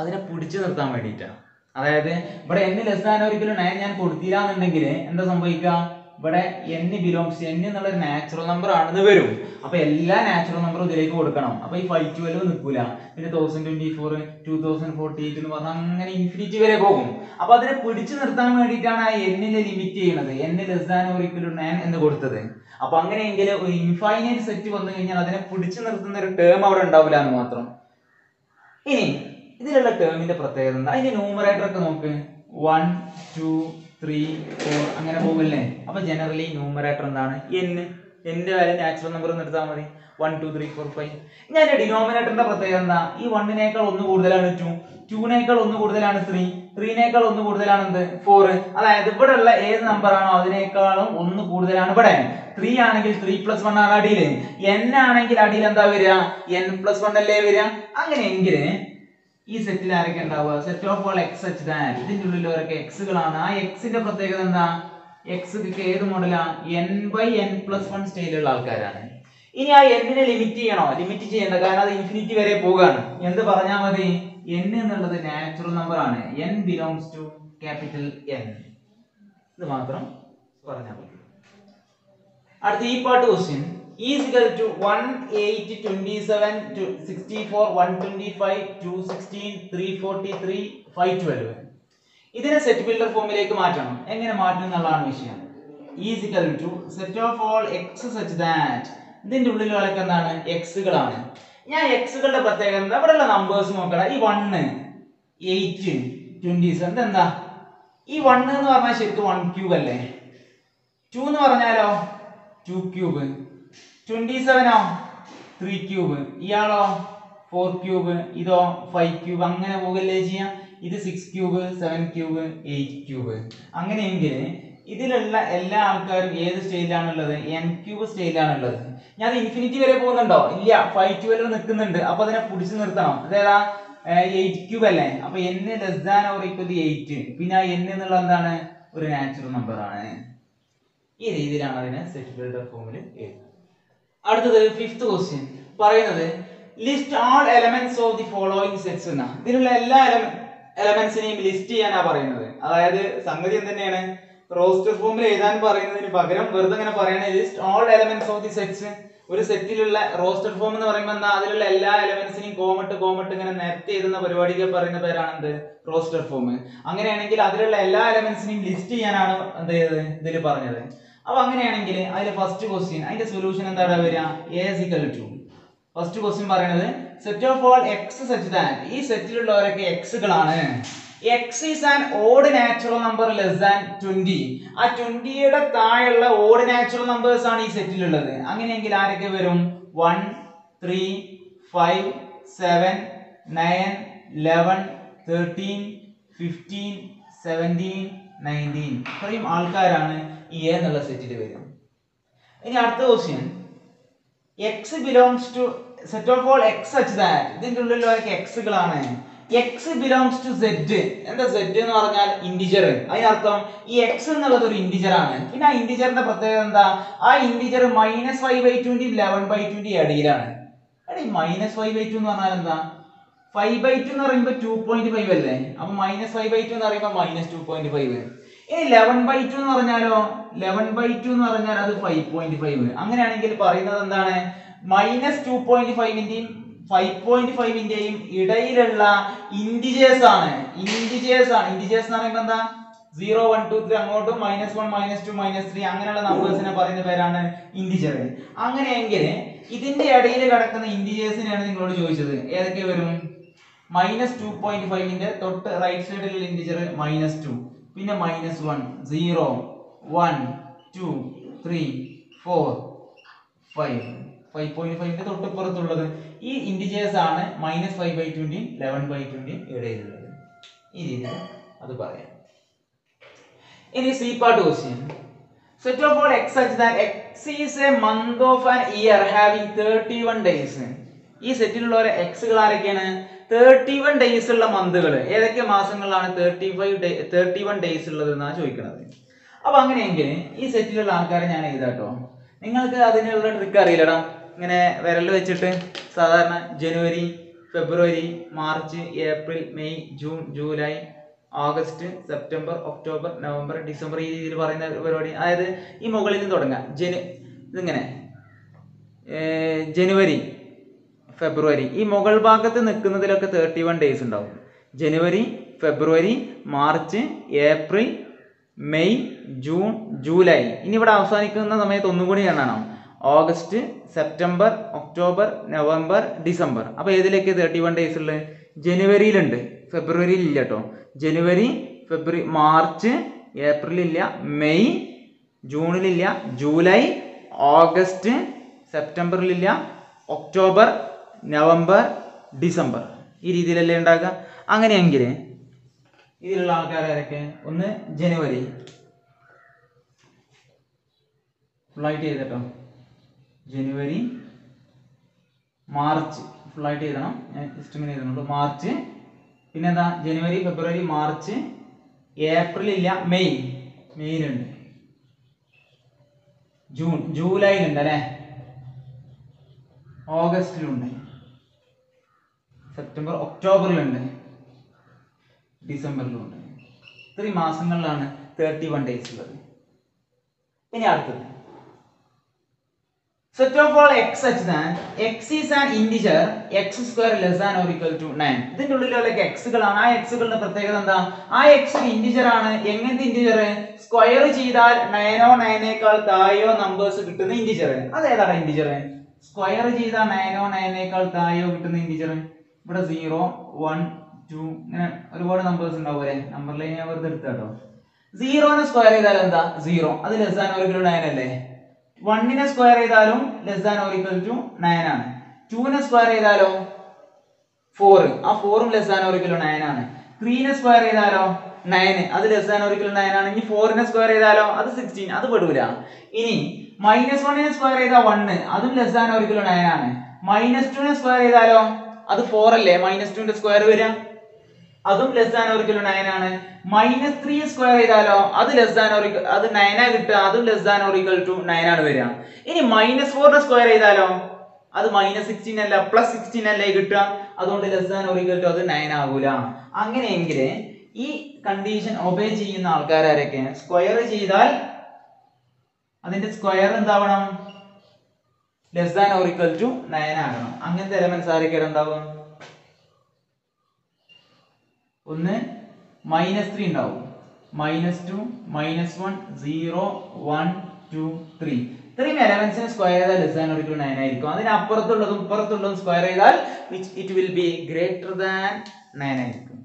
അതിനെ പിടിച്ചു നിർത്താൻ വേണ്ടിയിട്ടാണ്. അതായത് ഇവിടെ n less than or equal to 9 ഞാൻ കൊടുത്തില്ല എന്നുണ്ടെങ്കിൽ എന്താ സംഭവിക്കുക? ഇവിടെ n ബിലോങ്സ് n എന്നുള്ള നാച്ചുറൽ നമ്പർ ആണെന്ന് വരും. അപ്പൊ എല്ലാ നാച്ചുറൽ നമ്പറും ഇതിലേക്ക് കൊടുക്കണം. അപ്പൊ ഈ 512 നിൽക്കൂല. പിന്നെ 1024, 2048 എന്ന് പറഞ്ഞാൽ അങ്ങനെ ഇൻഫിനിറ്റി വരെ പോകും. അപ്പൊ അതിനെ പിടിച്ചു നിർത്താൻ വേണ്ടിയിട്ടാണ് ആ n ലിമിറ്റ് ചെയ്യുന്നത്. n less than or equal to 9 എന്ന് കൊടുത്തത്. അപ്പൊ അങ്ങനെയെങ്കിൽ ഒരു ഇൻഫൈനൈറ്റ് സെറ്റ് വന്നു കഴിഞ്ഞാൽ അതിനെ പിടിച്ചു നിർത്തുന്ന ഒരു ടേം അവിടെ ഉണ്ടാവില്ല എന്ന് മാത്രം. ഇനി ഇതിലുള്ള ടേമിന്റെ പ്രത്യേകത എന്താ? അതിന്റെ ന്യൂമറേറ്റർ ഒക്കെ നോക്ക്. 1, 2, 3, 4 അങ്ങനെ പോകില്ലേ. അപ്പൊ ജനറലി ന്യൂമറേറ്റർ എന്താണ്? എന്റെ വാല്യൂ നാച്ചുറൽ നമ്പർ ഒന്ന് എടുത്താൽ മതി. 1, 2, 3, 4, 5. ഞാൻ ഡിനോമിനേറ്ററിന്റെ പ്രത്യേകത എന്താ? ഈ 1നേക്കാൾ 1 കൂടുതലാണ് 2, 2നേക്കാൾ 1 കൂടുതലാണ് 3, 3നേക്കാൾ 1 കൂടുതലാണ് എന്ത്? 4. അതായത് ഇവിടെ ഉള്ള ഏത് നമ്പർ ആണോ അതിനേക്കാളും 1 കൂടുതലാണ് ഇവിടെ. 3 ആണെങ്കിൽ 3+1 ആണ് അടിയിൽ. n ആണെങ്കിൽ അടിയിൽ എന്താ വരിക? n+1 അല്ലേ വരിക. അങ്ങനെയെങ്കിൽ ഈ സെറ്റിൽ ആരൊക്കെ ഉണ്ടാവുക? Set of all x such that ഇതിന്റെ ഉള്ളിലൊക്കെ എക്സുകളാണ്. ആ എക്സിന്റെ പ്രത്യേകത എന്താ? എക്സ് ഏത് മോഡലാ? n/n+1 സ്റ്റൈലുള്ള ആൾക്കാരാണ്. ഇനി ആ എന്നിനെ ലിമിറ്റ് ചെയ്യണോ? ലിമിറ്റ് ചെയ്യേണ്ട, കാരണം അത് ഇൻഫിനിറ്റി വരെ പോവുകയാണ്. എന്ത് പറഞ്ഞാൽ മതി? n എന്നുള്ളത് നാച്ചുറൽ നമ്പർ ആണ്. n belongs to capital N. ഇത് മാത്രം പറഞ്ഞാൽ മതി. അടുത്ത ഈ part question is equal to 1 8 27 64 125 216 343 512. ഇതിനെ സെറ്റ് ബിൽഡർ ഫോമിലേക്ക് മാറ്റണം. എങ്ങനെ മാറ്റണം എന്നുള്ളതാണ് വിഷയം. Is equal to set of all x such that, ഇതിന്റെ ഉള്ളിലൊക്കെ എന്താണ്? എക്സുകളാണ്. ഞാൻ എക്സുകളുടെ പ്രത്യേകത എന്താ? ഇവിടെയുള്ള നമ്പേഴ്സ് നോക്കണം. ഈ 1 8 27 എന്താ? ഈ 1 എന്ന് പറഞ്ഞാൽ ശരിക്കും 1 ക്യൂബ് അല്ലേ? 2 എന്ന് പറഞ്ഞാലോ 2 ക്യൂബ്, 27 3 ക്യൂബ്, ഇയാളോ 4 ക്യൂബ്, ഇതോ 5 ക്യൂബ്, അങ്ങനെ പോകല്ലേ ചെയ്യാം. ഇത് 6 ക്യൂബ് 7 ക്യൂബ് 8 ക്യൂബ്. അങ്ങനെയെങ്കിൽ ഇതിലുള്ള എല്ലാ ആൾക്കാരും ഏത് സ്റ്റേജിലാണുള്ളത്? n cube സ്റ്റേജിലാണുള്ളത്. ഞാൻ അത് ഇൻഫിനിറ്റി വരെ പോകുന്നുണ്ടോ? ഇല്ല, 512 നിൽക്കുന്നുണ്ട്. അപ്പൊ അതിനെ പിടിച്ചു നിർത്തണം. അതേതാ? 8 ക്യൂബ് അല്ലേ? അപ്പൊ n less than or equal to 8. പിന്നെ ആ n എന്നുള്ള എന്താണ്? ഒരു നാച്ചുറൽ നമ്പർ ആണ്. ഈ രീതിയിലാണ് അതിനെ സെറ്റ് ബിൽഡർ ഫോമിൽ എഴുതുന്നത്. അടുത്തത് ഫിഫ്ത് ക്വസ്റ്റ്യൻ പറയുന്നത് list all elements of the following sets എന്നാ. ഇതിലുള്ള എല്ലാ എലമെന്റ്സിനെയും ലിസ്റ്റ് ചെയ്യാനാ പറയുന്നത്. അതായത് സംഗതി എന്തെന്നെയാണ്? റോസ്റ്റർ ഫോമിൽ എഴുതാൻ പറയുന്നതിന് പകരം വെറുതെ ഇങ്ങനെ പറയണ list all elements of the sets. ഒരു സെറ്റിലുള്ള റോസ്റ്റർ ഫോം എന്ന് പറയുമ്പോൾ എന്താ? അതിലുള്ള എല്ലാ എലമെന്റ്സിനെയും കോമട്ട് ഇങ്ങനെ നേരത്തെ എഴുതുന്ന പരിപാടിക്ക് പറയുന്ന പേരാണ് എന്ത്? Roster form. അങ്ങനെയാണെങ്കിൽ അതിലുള്ള എല്ലാ എലമെന്റ്സിനെയും ലിസ്റ്റ് ചെയ്യാനാണ് എന്ത് ഇതിൽ പറഞ്ഞത്. അപ്പൊ അങ്ങനെയാണെങ്കിൽ അതിലെ ഫസ്റ്റ് ക്വസ്റ്റ്യൻ, അതിന്റെ സൊല്യൂഷൻ എന്താണ് വരിക? a = 2. ഫസ്റ്റ് ക്വസ്റ്റ്യൻ പറയുന്നത് set of all x such that, ഈ സെറ്റിലുള്ളവരൊക്കെ എക്സുകളാണ്. X is an odd natural number less than 20. ആ 20യുടെ താഴെയുള്ള ഓഡ് നാച്ചുറൽ നമ്പേഴ്സ് ആണ് ഈ സെറ്റിലുള്ളത്. അങ്ങനെയെങ്കിൽ ആരൊക്കെ വരും? 1 3 5 7 9 11 13 15 17 19. ഇത്രയും ആൾക്കാരാണ് ഈ എ എന്നുള്ള സെറ്റിൽ വരിക. ഇനി അടുത്ത question x belongs to set of all x such that, ഇതിന്റെ ഉള്ളിലുള്ളവരൊക്കെ എക്സുകളാണ്. X belongs to Z. എന്താ സെഡ് എന്ന് പറഞ്ഞാൽ? ഇന്റിജർ. അതിനർത്ഥം ഈ എക്സ് എന്നുള്ളത് ഒരു ഇന്റിജർ ആണ്. പിന്നെ ആ ഇന്റിജറിന്റെ പ്രത്യേകത എന്താ? ആ ഇന്റിജർ -5/2 11/2 ഇടയിലാണ്. എടീ -5/2 എന്ന് പറഞ്ഞാൽ എന്താ? 5/2 എന്ന് പറയുമ്പോൾ 2.5 അല്ലേ? അപ്പൊ -5/2 എന്ന് പറയുമ്പോൾ -2.5. ഇനി 11/2 എന്ന് പറഞ്ഞാലോ? 11/2 എന്ന് പറഞ്ഞാൽ അത് 5.5. അങ്ങനെയാണെങ്കിൽ പറയുന്നത് എന്താണ്? -2.5ന്റെയും 5.5ന്റെയും ഇടയിലുള്ള ഇന്റിജേഴ്സ് ആണ്. ഇന്റിജേഴ്സ് എന്ന് പറയുമ്പോൾ എന്താ? 0 1 2 3 അങ്ങോട്ടും -1 -2 -3 അങ്ങനെയുള്ള നമ്പേഴ്സിനെ പറയുന്ന പേരാണ് ഇന്റിജർ. അങ്ങനെയെങ്കിൽ ഇതിന്റെ ഇടയിൽ കിടക്കുന്ന ഇന്റിജേഴ്സിനെയാണ് നിങ്ങളോട് ചോദിച്ചത്. ഏതൊക്കെ വരും? -2.5ന്റെ തൊട്ട് റൈറ്റ് സൈഡിലുള്ള ഇന്റിജർ -2, പിന്നെ -1 0 1 2 3 4 5 5.5ന്റെ തൊട്ടിപ്പുറത്തുള്ളത് ഈ ഇന്റിജേഴ്സ് ആണ് -5/2ന്റെയും 11/2ന്റെയും ഇടയിലുള്ളത്. ഈ രീതിയിൽ അത് പറയാം. ഇനി C part question set of all x such that x is A month of an year having 31 days. ഈ സെറ്റിലുള്ള എക്സുകൾ ആരൊക്കെയാണ്? 31 ഡേയ്സ് ഉള്ള മന്തുകൾ. ഏതൊക്കെ മാസങ്ങളിലാണ് 31 ഡേയ്സ് ഉള്ളത് എന്നാണ് ചോദിക്കുന്നത്. അപ്പൊ അങ്ങനെയെങ്കിൽ ഈ സെറ്റിലുള്ള ആൾക്കാരെ ഞാൻ എഴുതാട്ടോ. നിങ്ങൾക്ക് അതിനുള്ള ട്രിക്ക് അറിയില്ലടാ. ഇങ്ങനെ വിരൽ വെച്ചിട്ട് സാധാരണ ജനുവരി ഫെബ്രുവരി മാർച്ച് ഏപ്രിൽ മെയ് ജൂൺ ജൂലൈ ഓഗസ്റ്റ് സെപ്റ്റംബർ ഒക്ടോബർ നവംബർ ഡിസംബർ ഈ രീതിയിൽ പറയുന്ന പരിപാടി. അതായത് ഈ മുകളിൽ നിന്ന് തുടങ്ങാം. ഇതിങ്ങനെ ജനുവരി ഫെബ്രുവരി ഈ മുകൾ ഭാഗത്ത് നിൽക്കുന്നതിലൊക്കെ 31 ഡേയ്സ് ഉണ്ടാവും. ജനുവരി ഫെബ്രുവരി മാർച്ച് ഏപ്രിൽ മെയ് ജൂൺ ജൂലൈ. ഇനി ഇവിടെ അവസാനിക്കുന്ന സമയത്ത് ഒന്നും കൂടി കാണണം. ഓഗസ്റ്റ് സെപ്റ്റംബർ ഒക്ടോബർ നവംബർ ഡിസംബർ. അപ്പൊ ഏതിലേക്ക് 31 ഡേയ്സ് ഉള്ളത്? ജനുവരിയിലുണ്ട്, ഫെബ്രുവരിയിൽ ഇല്ല കേട്ടോ. ജനുവരി ഫെബ്രുവരി മാർച്ച് ഏപ്രിലില്ല, മെയ് ജൂണിലില്ല, ജൂലൈ ഓഗസ്റ്റ് സെപ്റ്റംബറിലില്ല, ഒക്ടോബർ നവംബർ ഡിസംബർ. ഈ രീതിയിലല്ലേ ഉണ്ടാക്കുക. അങ്ങനെയെങ്കിൽ ഇതിലുള്ള ആൾക്കാരൊക്കെ ഒന്ന് ജനുവരി ഫുള്ളായിട്ട് ചെയ്തട്ടോ. ജനുവരി മാർച്ച് ഫുള്ളായിട്ട് എഴുതണം. ഞാൻ ജസ്റ്റ് ഇങ്ങനെ എഴുതുന്നുള്ളൂ. മാർച്ച് പിന്നെന്താ? ജനുവരി ഫെബ്രുവരി മാർച്ച് ഏപ്രിൽ ഇല്ല, മെയ്യിലുണ്ട്, ജൂൺ ജൂലൈയിലുണ്ട് അല്ലേ? ഓഗസ്റ്റിലുണ്ട്, സെപ്റ്റംബർ ഒക്ടോബറിലുണ്ട്, ഡിസംബറിലുണ്ട്. ഇത്രയും മാസങ്ങളിലാണ് 31 days ഉള്ളത്. ഇനി അടുത്തത് set of all x such that x is an integer x square less than or equal to 9. ഇതിന്റെ ഉള്ളിലൊക്കെ എക്സുകളാണ്. ആ എക്സുകളുടെ പ്രത്യേകത എന്താ? ആ എക്സ് ഇന്റിജർ ആണ്. എങ്ങനത്തെ ഇന്റിജർ? സ്ക്വയർ ചെയ്താൽ 9 9നേക്കാൾ താഴെയോ നമ്പേഴ്സ് കിട്ടുന്ന ഇന്റിജർ. അതേതാണ് ഇന്റിജർ? സ്ക്വയർ ചെയ്താൽ 9 9നേക്കാൾ താഴെയോ കിട്ടുന്ന ഇന്റിജർ. ഇവിടെ 0 1 2 ഇങ്ങനെ ഒരുപാട് നമ്പേഴ്സ് ഉണ്ടാവുമല്ലേ? നമ്പർ ലൈൻ ഞാൻ വെറുതെ എടുത്താട്ടോ. 0നെ സ്ക്വയർ ചെയ്താൽ എന്താ? 0. അത് less than or equal to 9 അല്ലേ? 1നെ സ്ക്വയർ ചെയ്താലും less than or equal to 9 ആണ്. 2നെ സ്ക്വയർ ചെയ്താലോ 4. ആ 4ഉം less than or equal to 9 ആണ്. 3നെ സ്ക്വയർ ചെയ്താലോ 9. അത് less than or equal to 9 ആണ്. ഇനി 4നെ സ്ക്വയർ ചെയ്താലോ അത് 16. അത് പെടൂല. ഇനി -1നെ സ്ക്വയർ ചെയ്താൽ 1, അതും less than or equal to 9 ആണ്. -2നെ സ്ക്വയർ ചെയ്താലോ അത് 4 അല്ലേ? -2ന്റെ സ്ക്വയർ വരിക, അതും less than or equal to 9 ആണ്. -3 സ്ക്വയർ ചെയ്താലോ അത് ലെസ് ദാൻ ഓർ ഈക്വൽ, അത് 9 ആ കിട്ടുക, അതും less than or equal to 9 ആണ് വരിക. ഇനി -4നെ സ്ക്വയർ ചെയ്താലോ അത് -16 അല്ല +16 അല്ലേ കിട്ടുക, അതുകൊണ്ട് less than or equal to അത് 9 ആകൂല. അങ്ങനെയെങ്കിൽ ഈ കണ്ടീഷൻ ഒബേ ചെയ്യുന്ന ആൾക്കാരൊക്കെ സ്ക്വയർ ചെയ്താൽ അതിന്റെ സ്ക്വയർ എന്താവണം? Less than or equal to 9 ആകണം. അങ്ങനത്തെ എലമെന്റ്സ് ആരൊക്കെയാണ് ഉണ്ടാവും? ഒന്ന് -3 ഉണ്ടാവും, -2 -1 0 1 2 3. ഇത്രയും എലമെന്റ്സിനെ സ്ക്വയർ ചെയ്താൽ less than or equal to 9 ആയിരിക്കും. അതിനപ്പുറത്തുള്ളതും ഇപ്പുറത്തുള്ളതും സ്ക്വയർ ചെയ്താൽ it will be greater than 9 ആയിരിക്കും.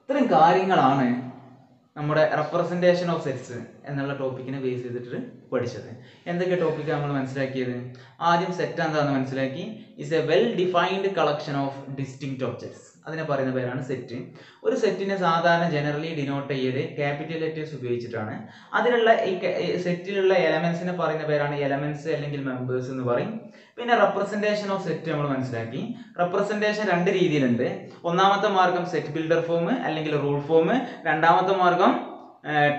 ഇത്രയും കാര്യങ്ങളാണ് നമ്മുടെ റെപ്രസെന്റേഷൻ ഓഫ് സെറ്റ്സ് എന്നുള്ള ടോപ്പിക്കിനെ ബേസ് ചെയ്തിട്ട് പഠിച്ചത്. എന്തൊക്കെ ടോപ്പിക് നമ്മൾ മനസ്സിലാക്കിയത്? ആദ്യം സെറ്റ് എന്താണെന്ന് മനസ്സിലാക്കി. Is A well defined collection of distinct objects. അതിനെ പറയുന്ന പേരാണ് സെറ്റ്. ഒരു സെറ്റിനെ സാധാരണ ജനറലി ഡിനോട്ട് ചെയ്യല് ക്യാപിറ്റൽ ലെറ്റേഴ്സ് ഉപയോഗിച്ചിട്ടാണ്. അതിലുള്ള ഈ സെറ്റിലുള്ള എലമെന്റ്സിനെ പറയുന്ന പേരാണ് എലമെന്റ്സ് അല്ലെങ്കിൽ മെമ്പേഴ്സ് എന്ന് പറയും. പിന്നെ റെപ്രസെന്റേഷൻ ഓഫ് സെറ്റ് നമ്മൾ മനസ്സിലാക്കി. റെപ്രസെന്റേഷൻ 2 രീതിയിലുണ്ട്. ഒന്നാമത്തെ മാർഗം സെറ്റ് ബിൽഡർ ഫോം അല്ലെങ്കിൽ റൂൾ ഫോം, രണ്ടാമത്തെ മാർഗം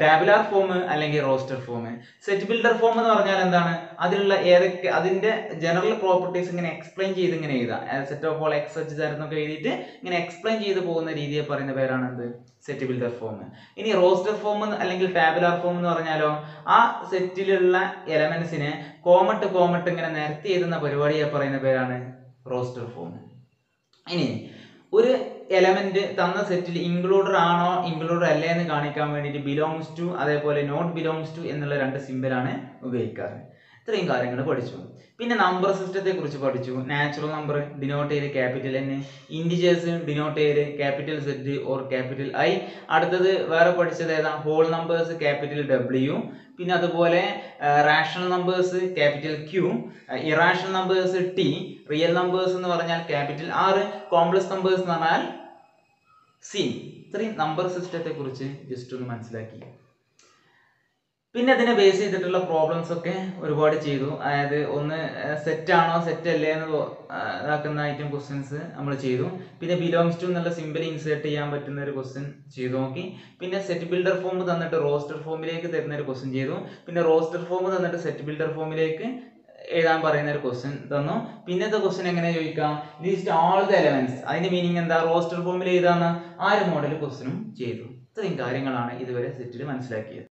ടാബുലാർ ഫോം അല്ലെങ്കിൽ roster form. Set builder form എന്ന് പറഞ്ഞാൽ എന്താണ്? അതിലുള്ള ഏതൊക്കെ അതിന്റെ ജനറൽ പ്രോപ്പർട്ടീസ് ഇങ്ങനെ എക്സ്പ്ലെയിൻ ചെയ്ത് ഇങ്ങനെ എഴുതാം. Set of all x such that എന്നൊക്കെ എഴുതിയിട്ട് ഇങ്ങനെ എക്സ്പ്ലെയിൻ ചെയ്ത് പോകുന്ന രീതിയെ പറയുന്ന പേരാണ് എന്ത്? Set builder form. ഇനി റോസ്റ്റർ ഫോം അല്ലെങ്കിൽ ടാബുലാർ ഫോം എന്ന് പറഞ്ഞാലോ ആ സെറ്റിലുള്ള എലമെന്റ്സിനെ കോമട്ട് ഇങ്ങനെ നിരത്തി എഴുതുന്ന പരിപാടിയെ പറയുന്ന പേരാണ് റോസ്റ്റർ ഫോം. ഇനി ഒരു എലമെന്റ് തന്ന സെറ്റിൽ ഇൻക്ലൂഡർ ആണോ ഇൻക്ലൂഡർ അല്ലേ എന്ന് കാണിക്കാൻ വേണ്ടിയിട്ട് ബിലോങ്സ് ടു അതേപോലെ നോട്ട് ബിലോങ്സ് ടു എന്നുള്ള 2 സിമ്പലാണ് ഉപയോഗിക്കാറ്. ഇത്രയും കാര്യങ്ങൾ പഠിച്ചു. പിന്നെ നമ്പർ സിസ്റ്റത്തെ കുറിച്ച് പഠിച്ചു. നാച്ചുറൽ നമ്പർ ഡിനോട്ട് ചെയ്ത് ക്യാപിറ്റൽ N, ഇൻഡിജേഴ്സ് ഡിനോട്ട് ചെയ്ത് capital Z or capital I. അടുത്തത് വേറെ പഠിച്ചത് ഏതാ? Whole numbers capital W. പിന്നെ അതുപോലെ rational numbers capital Q, irrational numbers T, real numbers എന്ന് പറഞ്ഞാൽ ക്യാപിറ്റൽ R, കോംപ്ലക്സ് നമ്പേഴ്സ് എന്ന് പറഞ്ഞാൽ C. ഇത്രയും നമ്പർ സിസ്റ്റത്തെ കുറിച്ച് ജസ്റ്റ് ഒന്ന് മനസ്സിലാക്കി. പിന്നെ അതിനെ ബേസ് ചെയ്തിട്ടുള്ള പ്രോബ്ലംസ് ഒക്കെ ഒരുപാട് ചെയ്തു. അതായത് ഒന്ന് സെറ്റ് ആണോ സെറ്റ് അല്ലേ എന്ന് ഇതാക്കുന്ന ഐറ്റം ക്വസ്റ്റ്യൻസ് നമ്മൾ ചെയ്തു. പിന്നെ ബിലോങ്സ് ടു എന്നുള്ള സിമ്പിൾ ഇൻസേർട്ട് ചെയ്യാൻ പറ്റുന്ന ഒരു ക്വസ്റ്റ്യൻ ചെയ്തു നോക്കി. പിന്നെ സെറ്റ് ബിൽഡർ ഫോം തന്നിട്ട് റോസ്റ്റർ ഫോമിലേക്ക് തരുന്ന ഒരു ക്വസ്റ്റ്യൻ ചെയ്തു. പിന്നെ റോസ്റ്റർ ഫോം തന്നിട്ട് സെറ്റ് ബിൽഡർ ഫോമിലേക്ക് എഴുതാൻ പറയുന്ന ഒരു ക്വസ്റ്റ്യൻ തന്നു. പിന്നത്തെ ക്വസ്റ്റ്യൻ എങ്ങനെ ചോദിക്കാം? List all the elements. അതിന്റെ മീനിങ് എന്താ? റോസ്റ്റർ ഫോമിൽ എഴുതാന്ന് ആ ഒരു മോഡൽ ക്വസ്റ്റ്യനും ചെയ്തു. ഇത്രയും കാര്യങ്ങളാണ് ഇതുവരെ സെറ്റിൽ മനസ്സിലാക്കിയത്.